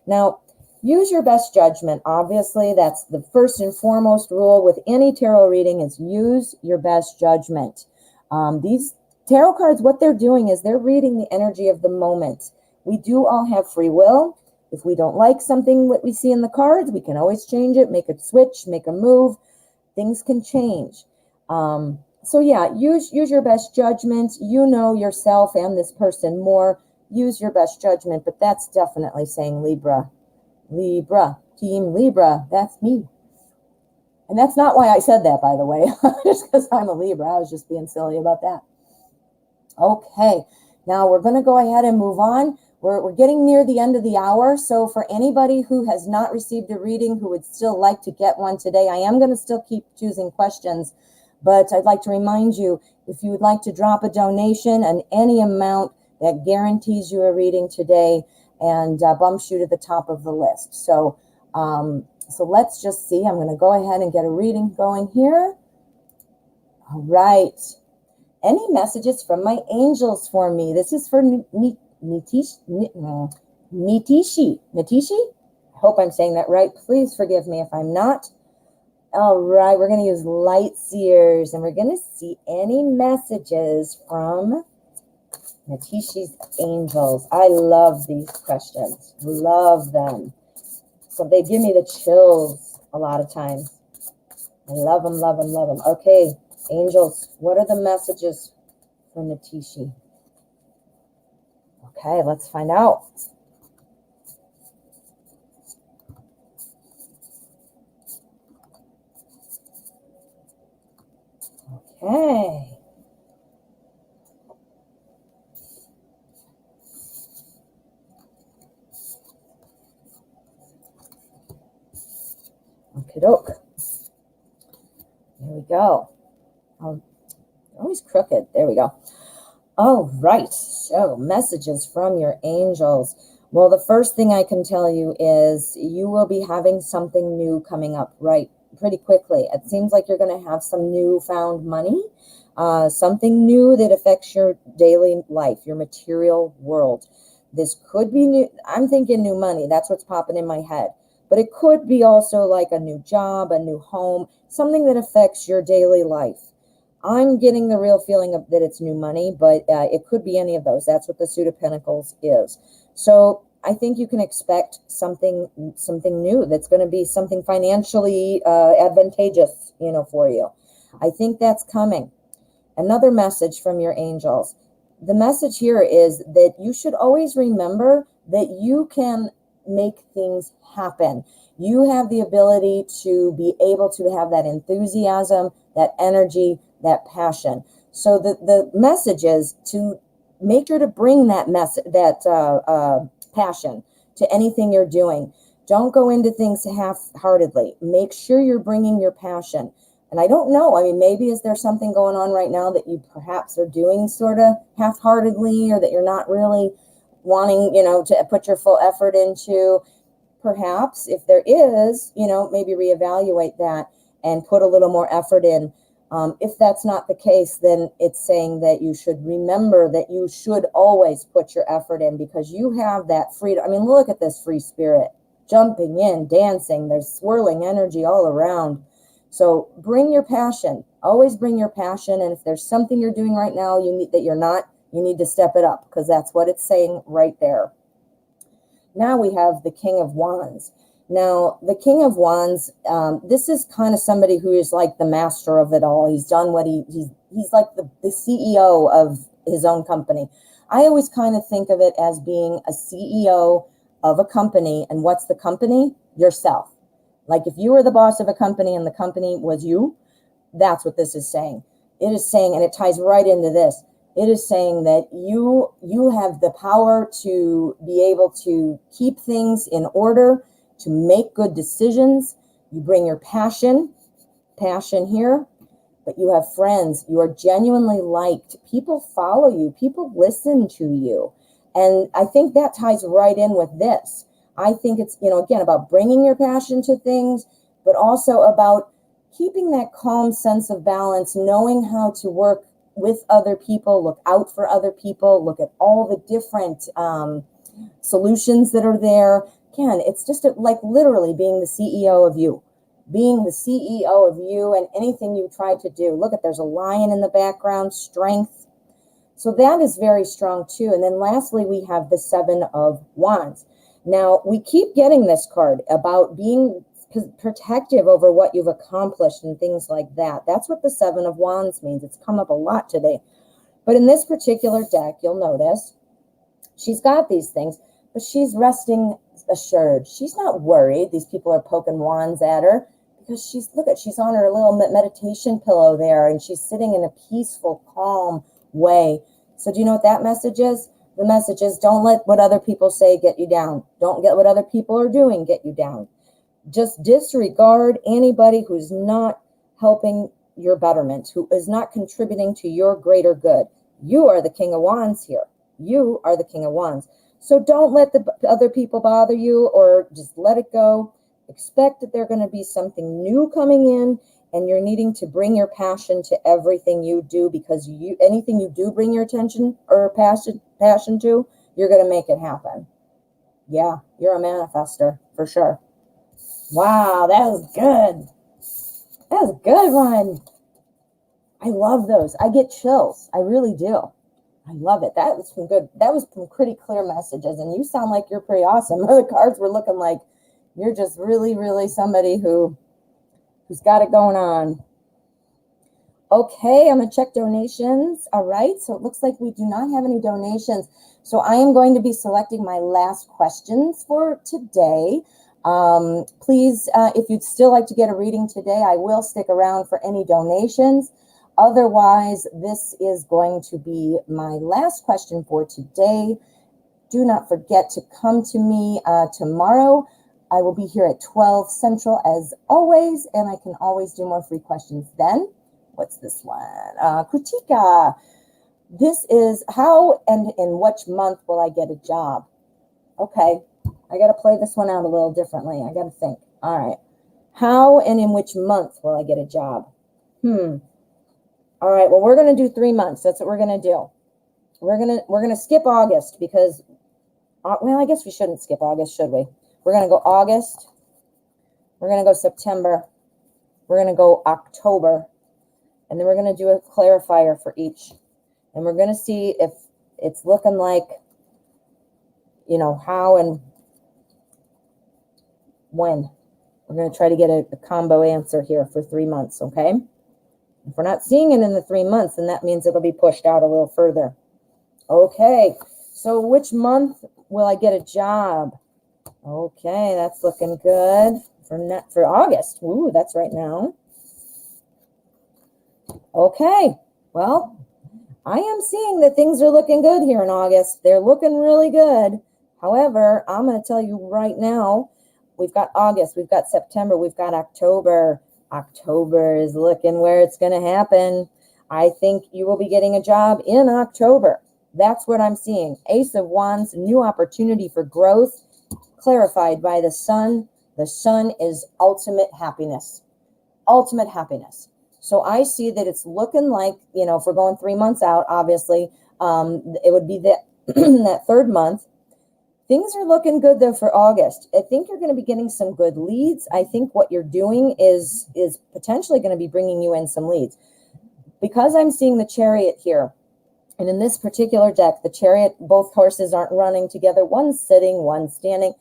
Now, use your best judgment. Obviously, that's the first and foremost rule with any tarot reading, is use your best judgment. These tarot cards, what they're doing is they're reading the energy of the moment. We do all have free will. If we don't like something what we see in the cards, we can always change it, make a switch, make a move. Things can change. So yeah, use your best judgment. You know yourself and this person more. Use your best judgment, but that's definitely saying Libra. Libra, Team Libra, that's me. And that's not why I said that, by the way, just because I'm a Libra. I was just being silly about that. Okay, now we're going to go ahead and move on. We're getting near the end of the hour, so for anybody who has not received a reading, who would still like to get one today, I am going to still keep choosing questions, but I'd like to remind you, if you would like to drop a donation and any amount, that guarantees you a reading today and bumps you to the top of the list. So let's just see. I'm going to go ahead and get a reading going here. All right. Any messages from my angels for me? This is for Nitishi. I hope I'm saying that right. Please forgive me if I'm not. All right, we're going to use light seers, and we're going to see any messages from Nitishi's angels. I love these questions. Love them. So they give me the chills a lot of times. I love them, love them, love them. Okay, angels, what are the messages for Nitishi? Okay, let's find out. Okay. Okie doke. There we go. Always crooked. There we go. All right. So messages from your angels. Well, the first thing I can tell you is you will be having something new coming up pretty quickly. It seems like you're going to have some newfound money, something new that affects your daily life, your material world. This could be new. I'm thinking new money. That's what's popping in my head. but it could be also like a new job, a new home, something that affects your daily life. I'm getting the real feeling of that it's new money, but it could be any of those. That's what the Suit of Pentacles is. So I think you can expect something new that's going to be something financially advantageous, for you. I think that's coming. Another message from your angels. The message here is that you should always remember that you can make things happen. You have the ability to be able to have that enthusiasm, that energy, that passion. So the message is to make sure to bring that passion to anything you're doing. Don't go into things half-heartedly. Make sure you're bringing your passion. And I don't know, I mean, maybe is there something going on right now that you perhaps are doing sort of half-heartedly, or that you're not really wanting, to put your full effort into? Perhaps if there is, maybe reevaluate that and put a little more effort in. If that's not the case, then it's saying that you should remember that you should always put your effort in, because you have that freedom. I mean, look at this free spirit jumping in, dancing. There's swirling energy all around. So bring your passion. Always bring your passion. And if there's something you're doing right now you need to step it up, because that's what it's saying right there. Now we have the King of Wands. Now, the King of Wands, this is kind of somebody who is like the master of it all. He's done what he's like the CEO of his own company. I always kind of think of it as being a CEO of a company. And what's the company? Yourself. Like if you were the boss of a company and the company was you, that's what this is saying. It is saying, and it ties right into this, it is saying that you have the power to be able to keep things in order, to make good decisions. You bring your passion here, but you have friends. You are genuinely liked. People follow you. People listen to you. And I think that ties right in with this. I think it's, again, about bringing your passion to things, but also about keeping that calm sense of balance, knowing how to work with other people, look out for other people, look at all the different solutions that are there. Again, it's just like literally being the CEO of you. Being the CEO of you and anything you try to do. Look at, there's a lion in the background, strength. So that is very strong too. And then lastly, we have the Seven of Wands. Now, we keep getting this card about being protective over what you've accomplished and things like that. That's what the Seven of Wands means. It's come up a lot today. But in this particular deck, you'll notice she's got these things, but she's resting assured. She's not worried. These people are poking wands at her because she's on her little meditation pillow there, and she's sitting in a peaceful, calm way. So do you know what that message is? The message is, don't let what other people say get you down. Don't get what other people are doing get you down. Just disregard anybody who's not helping your betterment, who is not contributing to your greater good. You are the King of Wands here. You are the King of Wands. So don't let the other people bother you, or just let it go. Expect that there's going to be something new coming in, and you're needing to bring your passion to everything you do, because anything you do bring your attention or passion to, you're going to make it happen. Yeah, you're a manifester for sure. Wow, that was good. That was a good one. I love those. I get chills. I really do. I love it. That was some good. That was some pretty clear messages, and you sound like you're pretty awesome. The cards were looking like you're just really, really somebody who's got it going on. Okay, I'm going to check donations. All right, so it looks like we do not have any donations. So I am going to be selecting my last questions for today. Please, if you'd still like to get a reading today, I will stick around for any donations. Otherwise, this is going to be my last question for today. Do not forget to come to me tomorrow. I will be here at 12 Central as always, and I can always do more free questions then. What's this one? Kritika. This is how and in which month will I get a job? Okay, I got to play this one out a little differently. I got to think. All right. How and in which month will I get a job? All right, well, we're going to do 3 months. That's what we're going to do. We're going to skip August because, well, I guess we shouldn't skip August, should we? We're going to go August, We're going to go September. We're going to go October. And then we're going to do a clarifier for each. And we're going to see if it's looking like, how and when. We're going to try to get a combo answer here for 3 months, okay? If we're not seeing it in the 3 months, then that means it'll be pushed out a little further. Okay, so which month will I get a job? Okay, that's looking good for August. Ooh, that's right now. Okay, well, I am seeing that things are looking good here in August. They're looking really good. However, I'm going to tell you right now, we've got August, we've got September, we've got October. October is looking where it's going to happen. I think you will be getting a job in October. That's what I'm seeing. Ace of Wands, new opportunity for growth, clarified by the sun. The sun is ultimate happiness. Ultimate happiness. So I see that it's looking like, if we're going 3 months out, obviously, it would be that, that third month. Things are looking good, though, for August. I think you're going to be getting some good leads. I think what you're doing is potentially going to be bringing you in some leads. Because I'm seeing the Chariot here, and in this particular deck, the Chariot, both horses aren't running together. One's sitting, one's standing.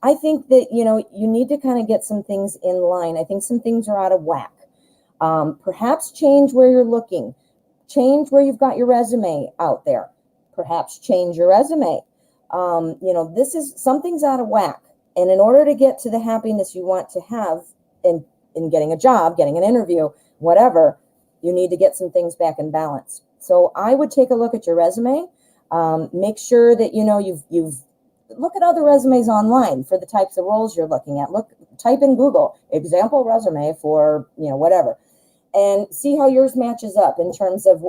I think that, you need to kind of get some things in line. I think some things are out of whack. Perhaps change where you're looking. Change where you've got your resume out there. Perhaps change your resume. Something's out of whack. And in order to get to the happiness you want to have in getting a job, getting an interview, whatever, you need to get some things back in balance. So I would take a look at your resume. Make sure that, you've look at other resumes online for the types of roles you're looking at. Type in Google, example resume for, whatever, and see how yours matches up in terms of,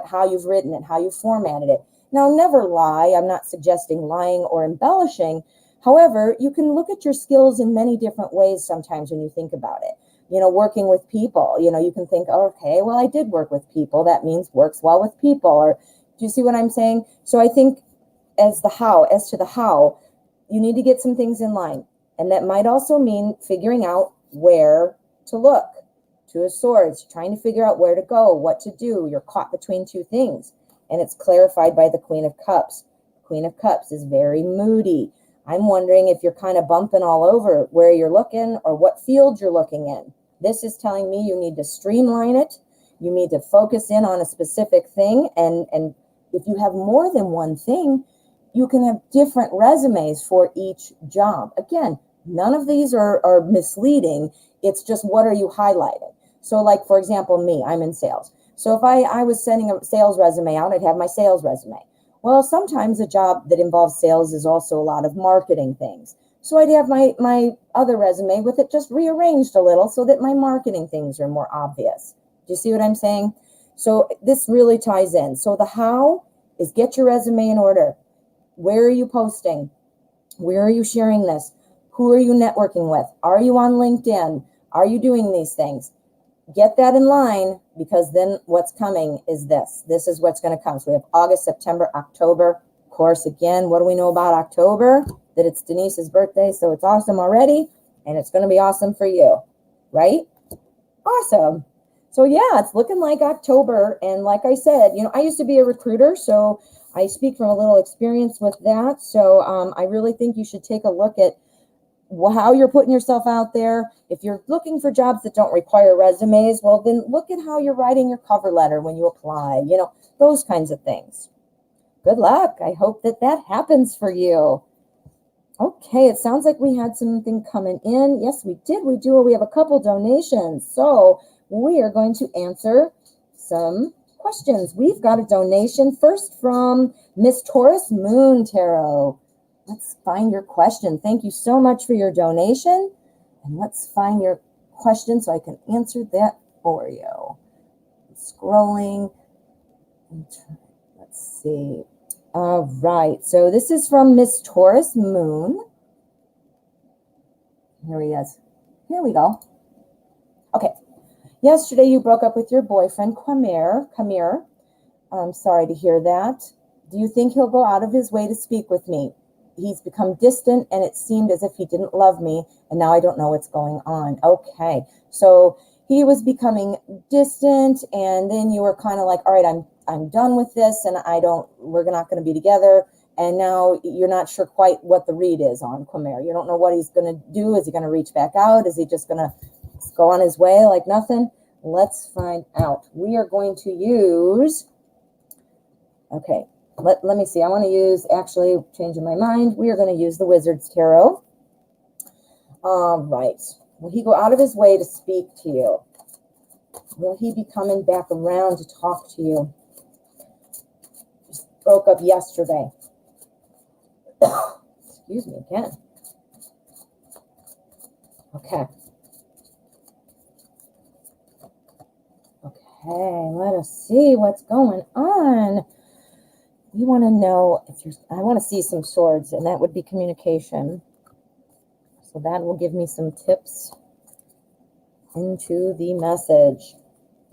how you've written it, how you formatted it. Now, never lie. I'm not suggesting lying or embellishing. However, you can look at your skills in many different ways sometimes when you think about it. Working with people, you can think, okay, well, I did work with people. That means works well with people. Or do you see what I'm saying? So I think as to the how, you need to get some things in line. And that might also mean figuring out where to look. Two of Swords, trying to figure out where to go, what to do. You're caught between two things. And it's clarified by the Queen of Cups. Queen of Cups is very moody. I'm wondering if you're kind of bumping all over where you're looking or what field you're looking in. This is telling me you need to streamline it. You need to focus in on a specific thing. And if you have more than one thing, you can have different resumes for each job. Again, none of these are misleading. It's just what are you highlighting? So like, for example, me, I'm in sales. So if I was sending a sales resume out, I'd have my sales resume. Well, sometimes a job that involves sales is also a lot of marketing things. So I'd have my other resume with it just rearranged a little so that my marketing things are more obvious. Do you see what I'm saying? So this really ties in. So the how is get your resume in order. Where are you posting? Where are you sharing this? Who are you networking with? Are you on LinkedIn? Are you doing these things? Get that in line, because then what's coming is this. This is what's going to come. So we have August, September, October. Of course, again, what do we know about October? That it's Denise's birthday, so it's awesome already, and it's going to be awesome for you, right? Awesome. So yeah, it's looking like October, and like I said, I used to be a recruiter, so I speak from a little experience with that. So I really think you should take a look at how you're putting yourself out there. If you're looking for jobs that don't require resumes, well, then look at how you're writing your cover letter when you apply, those kinds of things. Good luck. I hope that happens for you. Okay, it sounds like we had something coming in. Yes, we did. We have a couple donations. So we are going to answer some questions. We've got a donation first from Miss Taurus Moon Tarot. Let's find your question. Thank you so much for your donation. And let's find your question so I can answer that for you. Scrolling. Let's see. All right. So this is from Miss Taurus Moon. Here he is. Here we go. Okay. Yesterday you broke up with your boyfriend, Kamir. I'm sorry to hear that. Do you think he'll go out of his way to speak with me? he's become distant, and it seemed as if he didn't love me, and now I don't know what's going on. Okay, so he was becoming distant, and then you were kind of like, all right, I'm done with this, and we're not going to be together. And now you're not sure quite what the read is on Quimera. You don't know what he's going to do. Is he going to reach back out? Is he just going to go on his way like nothing? Let's find out. We are going to use, okay, let me see. I want to use, actually, changing my mind, we are going to use the Wizard's Tarot. All right. Will he go out of his way to speak to you? Will he be coming back around to talk to you? Just broke up yesterday. Excuse me again. Okay. Okay, let us see what's going on. We want to know if you're, I want to see some swords, and that would be communication. So that will give me some tips into the message.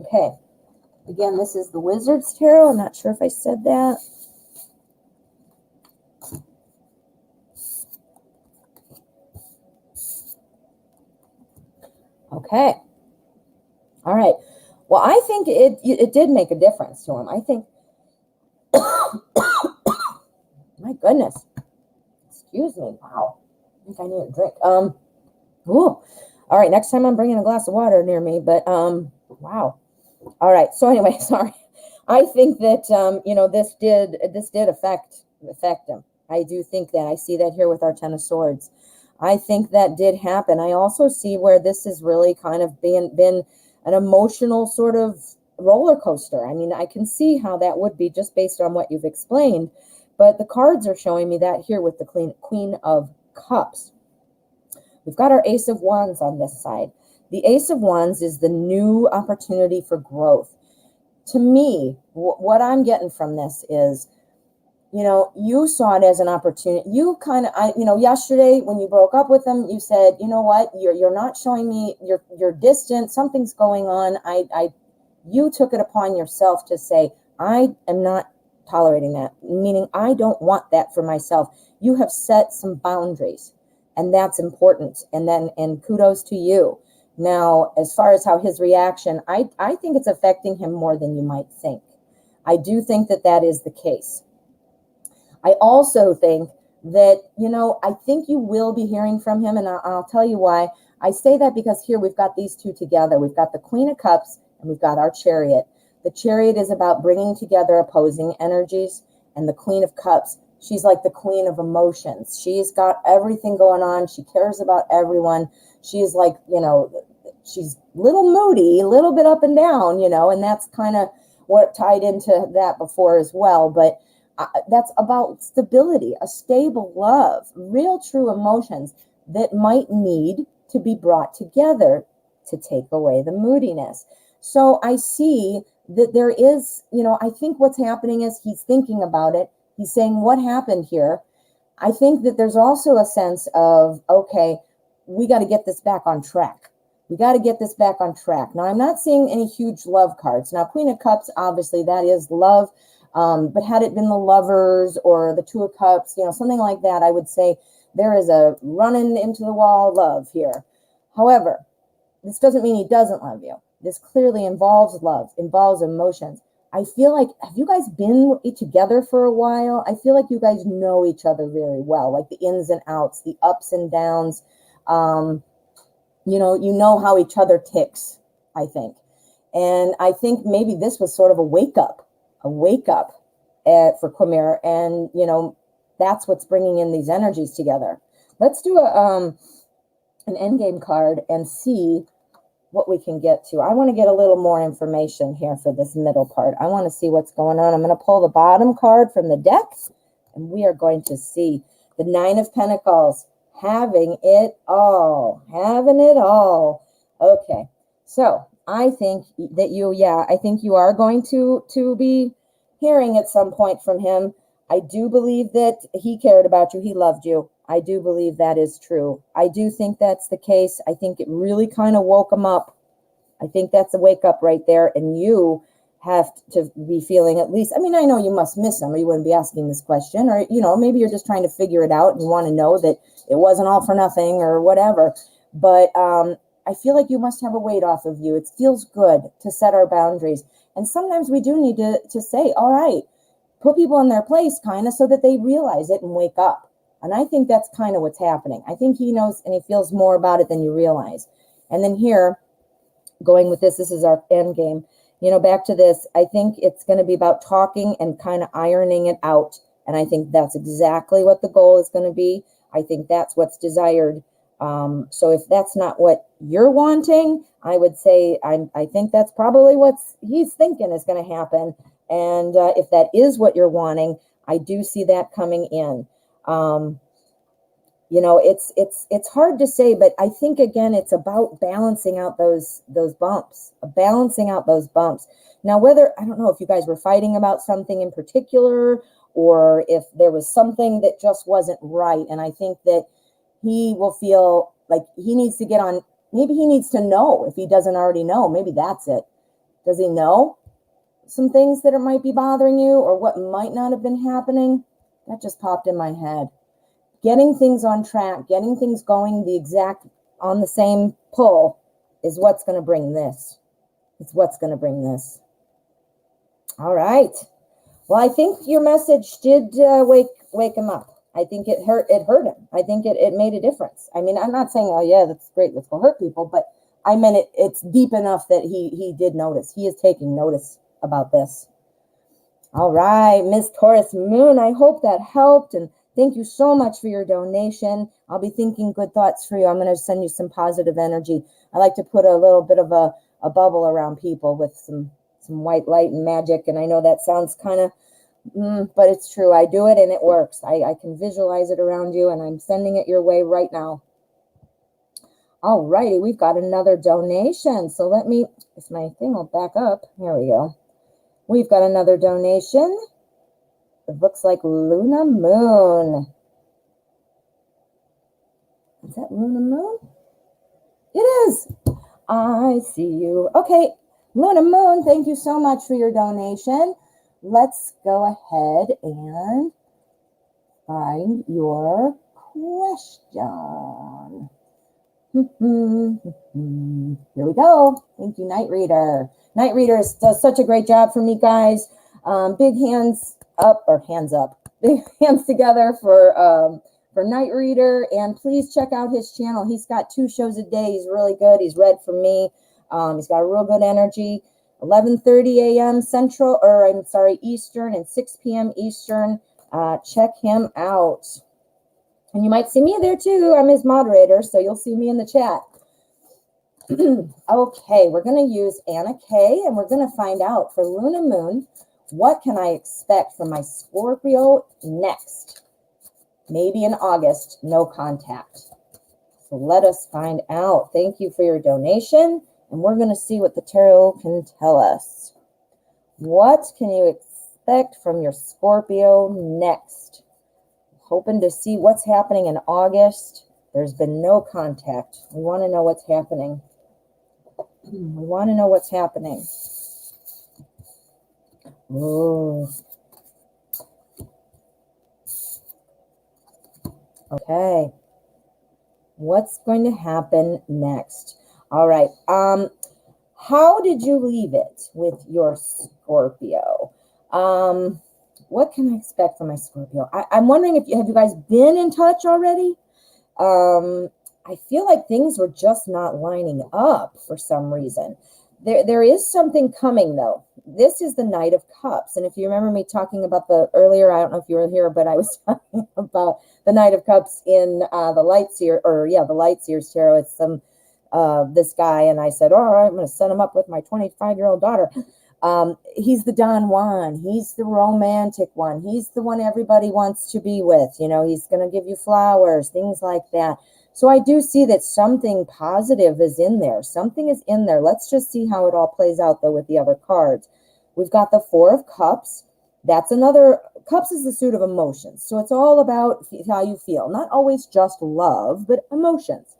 Okay. Again, this is the Wizard's Tarot. I'm not sure if I said that. Okay. All right. Well, I think it did make a difference to him. I think, my goodness. Excuse me. Wow. I think I need a drink. Ooh. All right. Next time I'm bringing a glass of water near me, but, wow. All right. So anyway, sorry. I think that, this did affect him. I do think that. I see that here with our Ten of Swords. I think that did happen. I also see where this has really kind of been an emotional sort of roller coaster. I mean, I can see how that would be just based on what you've explained, but the cards are showing me that here with the Queen of Cups. We've got our Ace of Wands on this side. The Ace of Wands is the new opportunity for growth. To me, what I'm getting from this is, you saw it as an opportunity. You kind of, yesterday when you broke up with him, you said, you know what, you're not showing me, you're distant, something's going on. You took it upon yourself to say, I am not tolerating that, meaning I don't want that for myself. You have set some boundaries, and that's important. And kudos to you. Now, as far as how his reaction, I think it's affecting him more than you might think. I do think that is the case. I also think that, I think you will be hearing from him, and I'll tell you why. I say that because here we've got these two together. We've got the Queen of Cups, and we've got our Chariot. The Chariot is about bringing together opposing energies, and the Queen of Cups, she's like the queen of emotions. She's got everything going on. She cares about everyone. She's like, she's a little moody, a little bit up and down, and that's kind of what tied into that before as well. But that's about stability, a stable love, real true emotions that might need to be brought together to take away the moodiness. So I see that there is, I think what's happening is he's thinking about it. He's saying, what happened here? I think that there's also a sense of, okay, we got to get this back on track. We got to get this back on track. Now, I'm not seeing any huge love cards. Now, Queen of Cups, obviously, that is love. But had it been the Lovers or the Two of Cups, something like that, I would say there is a running into the wall love here. However, this doesn't mean he doesn't love you. This clearly involves love, involves emotions. I feel like, have you guys been together for a while? I feel like you guys know each other very well, like the ins and outs, the ups and downs. You know how each other ticks, I think. And I think maybe this was sort of a wake up for Quimera. And, that's what's bringing in these energies together. Let's do an endgame card and see what we can get to. I want to get a little more information here for this middle part. I want to see what's going on. I'm going to pull the bottom card from the deck, and we are going to see the Nine of Pentacles, having it all. Okay, so I think that I think you are going to be hearing at some point from him. I do believe that he cared about you. He loved you. I do believe that is true. I do think that's the case. I think it really kind of woke him up. I think that's a wake up right there. And you have to be feeling at least, I mean, I know you must miss them or you wouldn't be asking this question, or, you know, maybe you're just trying to figure it out and you want to know that it wasn't all for nothing or whatever. But I feel like you must have a weight off of you. It feels good to set our boundaries. And sometimes we do need to say, all right, put people in their place kind of so that they realize it and wake up. And I think that's kind of what's happening. I think he knows and he feels more about it than you realize. And then here, going with this is our end game. You know, back to this, I think it's going to be about talking and kind of ironing it out. And I think that's exactly what the goal is going to be. I think that's what's desired. So if that's not what you're wanting, I would say I think that's probably what he's thinking is going to happen. And if that is what you're wanting, I do see that coming in. You know, it's hard to say, but I think again, it's about balancing out those bumps, balancing out those bumps. Now, whether, I don't know if you guys were fighting about something in particular, or if there was something that just wasn't right. And I think that he will feel like he needs to get on, maybe he needs to know if he doesn't already know, maybe that's it. Does he know some things that might be bothering you or what might not have been happening? That just popped in my head. Getting things on track, getting things going the exact on the same pull is what's going to bring this. It's what's going to bring this. All right. Well, I think your message did wake him up. I think it hurt him. I think it made a difference. I mean, I'm not saying, oh yeah, that's great, let's go hurt people, but I meant it's deep enough that he did notice. He is taking notice about this. All right, Miss Taurus Moon, I hope that helped, and thank you so much for your donation. I'll be thinking good thoughts for you. I'm going to send you some positive energy. I like to put a little bit of a bubble around people with some white light and magic, and I know that sounds kind of, but it's true. I do it, and it works. I can visualize it around you, and I'm sending it your way right now. All righty, we've got another donation. So let me, if my thing will back up. Here we go. We've got another donation. It looks like Luna Moon. Is that Luna Moon? It is. I see you. Okay, Luna Moon, thank you so much for your donation. Let's go ahead and find your question. Here we go. Thank you, Night Reader. Night Reader does such a great job for me, guys. Big hands up, or hands up. Big hands together for Night Reader. And please check out his channel. He's got 2 shows a day. He's really good. He's read for me. He's got a real good energy. 11:30 a.m. Central, or I'm sorry, Eastern, and 6 p.m. Eastern. Check him out. And you might see me there too. I'm his moderator, so you'll see me in the chat. Okay, we're going to use Anna K, and we're going to find out for Luna Moon, what can I expect from my Scorpio next? Maybe in August, no contact. So let us find out. Thank you for your donation, and we're going to see what the tarot can tell us. What can you expect from your Scorpio next? Hoping to see what's happening in August. There's been no contact. We want to know what's happening. We want to know what's happening. Ooh. Okay. What's going to happen next? All right. How did you leave it with your Scorpio? What can I expect from my Scorpio? I'm wondering if have you guys been in touch already? I feel like things were just not lining up for some reason. There is something coming, though. This is the Knight of Cups. And if you remember me talking about earlier, I don't know if you were here, but I was talking about the Knight of Cups in the Light Seer, the Light Seers Tarot. It's this guy, and I said, all right, I'm going to set him up with my 25-year-old daughter. He's the Don Juan. He's the romantic one. He's the one everybody wants to be with. You know, he's going to give you flowers, things like that. So I do see that something positive is in there. Something is in there. Let's just see how it all plays out, though, with the other cards. We've got the Four of Cups. That's another, Cups is the suit of emotions. So it's all about how you feel. Not always just love, but emotions.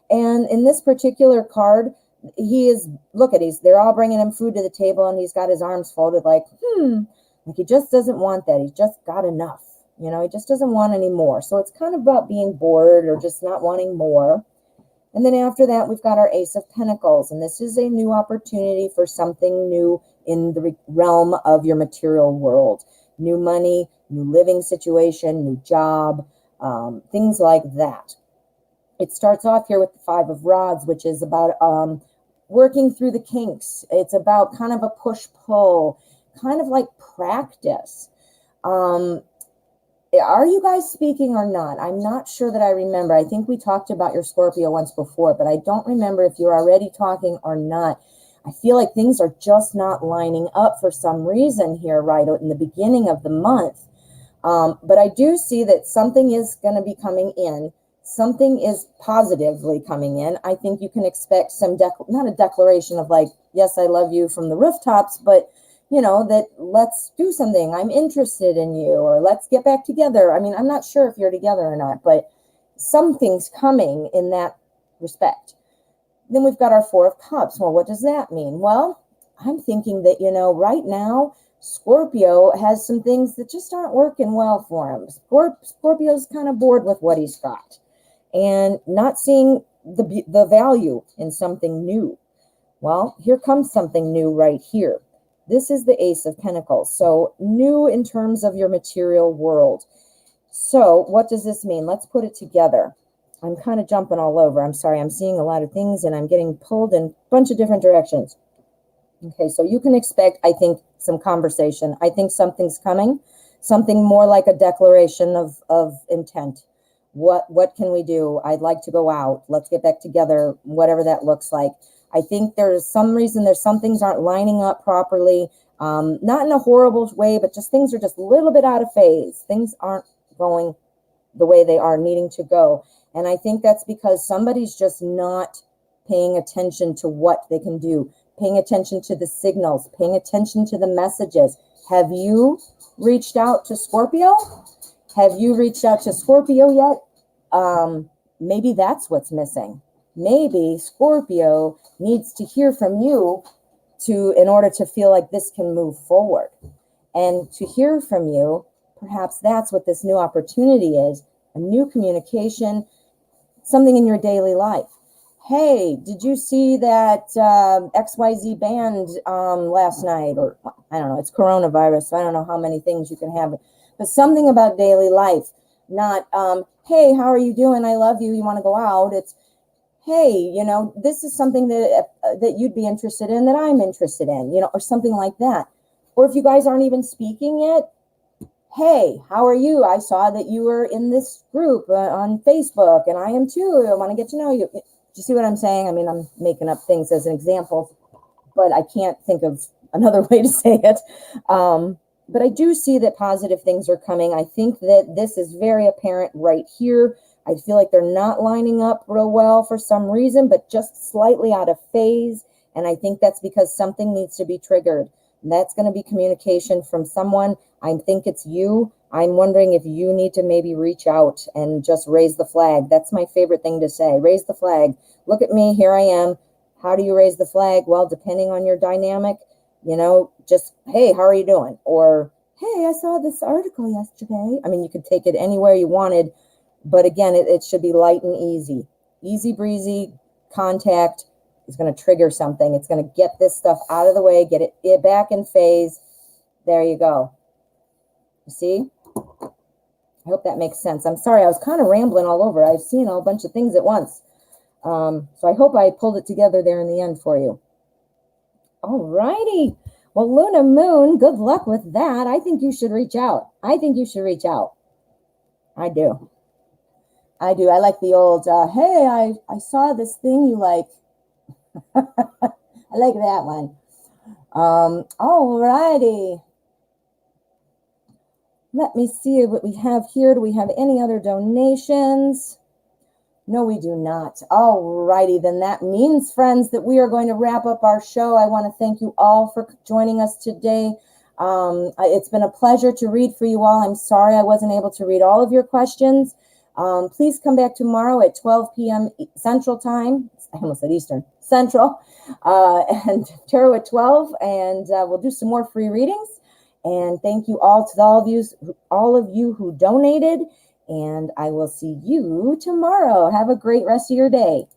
And in this particular card, he is, look at, they're all bringing him food to the table, and he's got his arms folded like he just doesn't want that. He's just got enough. You know, he just doesn't want any more. So it's kind of about being bored or just not wanting more. And then after that, we've got our Ace of Pentacles, and this is a new opportunity for something new in the realm of your material world. New money, new living situation, new job, things like that. It starts off here with the Five of Rods, which is about working through the kinks. It's about kind of a push-pull, kind of like practice. Are you guys speaking or not? I'm not sure that I remember. I think we talked about your Scorpio once before, but I don't remember if you're already talking or not. I feel like things are just not lining up for some reason here right in the beginning of the month. But I do see that something is going to be coming in. Something is positively coming in. I think you can expect some, not a declaration of like, yes, I love you from the rooftops, but you know, that let's do something. I'm interested in you, or let's get back together. I mean, I'm not sure if you're together or not, but something's coming in that respect. Then we've got our Four of Cups. Well, what does that mean? Well, I'm thinking that, you know, right now, Scorpio has some things that just aren't working well for him. Scorpio's kind of bored with what he's got and not seeing the value in something new. Well, here comes something new right here. This is the Ace of Pentacles. So new in terms of your material world. So what does this mean? Let's put it together. I'm kind of jumping all over. I'm sorry. I'm seeing a lot of things and I'm getting pulled in a bunch of different directions. Okay, so you can expect, I think, some conversation. I think something's coming. Something more like a declaration of intent. What can we do? I'd like to go out. Let's get back together, whatever that looks like. I think there's some reason some things aren't lining up properly, not in a horrible way, but just things are just a little bit out of phase. Things aren't going the way they are needing to go. And I think that's because somebody's just not paying attention to what they can do, paying attention to the signals, paying attention to the messages. Have you reached out to Scorpio? Have you reached out to Scorpio yet? Maybe that's what's missing. Maybe Scorpio needs to hear from you in order to feel like this can move forward. And to hear from you, perhaps that's what this new opportunity is, a new communication, something in your daily life. Hey, did you see that XYZ band last night? Or I don't know, it's coronavirus, so I don't know how many things you can have. But something about daily life, not, hey, how are you doing? I love you. You want to go out? It's, hey, you know, this is something that you'd be interested in, that I'm interested in, you know, or something like that. Or if you guys aren't even speaking yet, hey, how are you? I saw that you were in this group on Facebook, and I am too. I want to get to know you. Do you see what I'm saying? I mean, I'm making up things as an example, but I can't think of another way to say it. But I do see that positive things are coming. I think that this is very apparent right here. I feel like they're not lining up real well for some reason, but just slightly out of phase. And I think that's because something needs to be triggered. And that's going to be communication from someone. I think it's you. I'm wondering if you need to maybe reach out and just raise the flag. That's my favorite thing to say. Raise the flag. Look at me. Here I am. How do you raise the flag? Well, depending on your dynamic, you know, just, hey, how are you doing? Or, hey, I saw this article yesterday. I mean, you could take it anywhere you wanted. But again, it should be light and easy. Easy breezy contact is going to trigger something. It's going to get this stuff out of the way, get it back in phase. There you go. You see? I hope that makes sense. I'm sorry, I was kind of rambling all over. I've seen a bunch of things at once. So I hope I pulled it together there in the end for you. All righty. Well, Luna Moon, good luck with that. I think you should reach out. I do. I like the old, hey, I saw this thing you like. I like that one. All righty. Let me see what we have here. Do we have any other donations? No, we do not. All righty. Then that means, friends, that we are going to wrap up our show. I want to thank you all for joining us today. It's been a pleasure to read for you all. I'm sorry I wasn't able to read all of your questions. Please come back tomorrow at 12 p.m. Central Time. I almost said Eastern. Central, and tarot at 12, and we'll do some more free readings. And thank you all to all of you who donated, and I will see you tomorrow. Have a great rest of your day.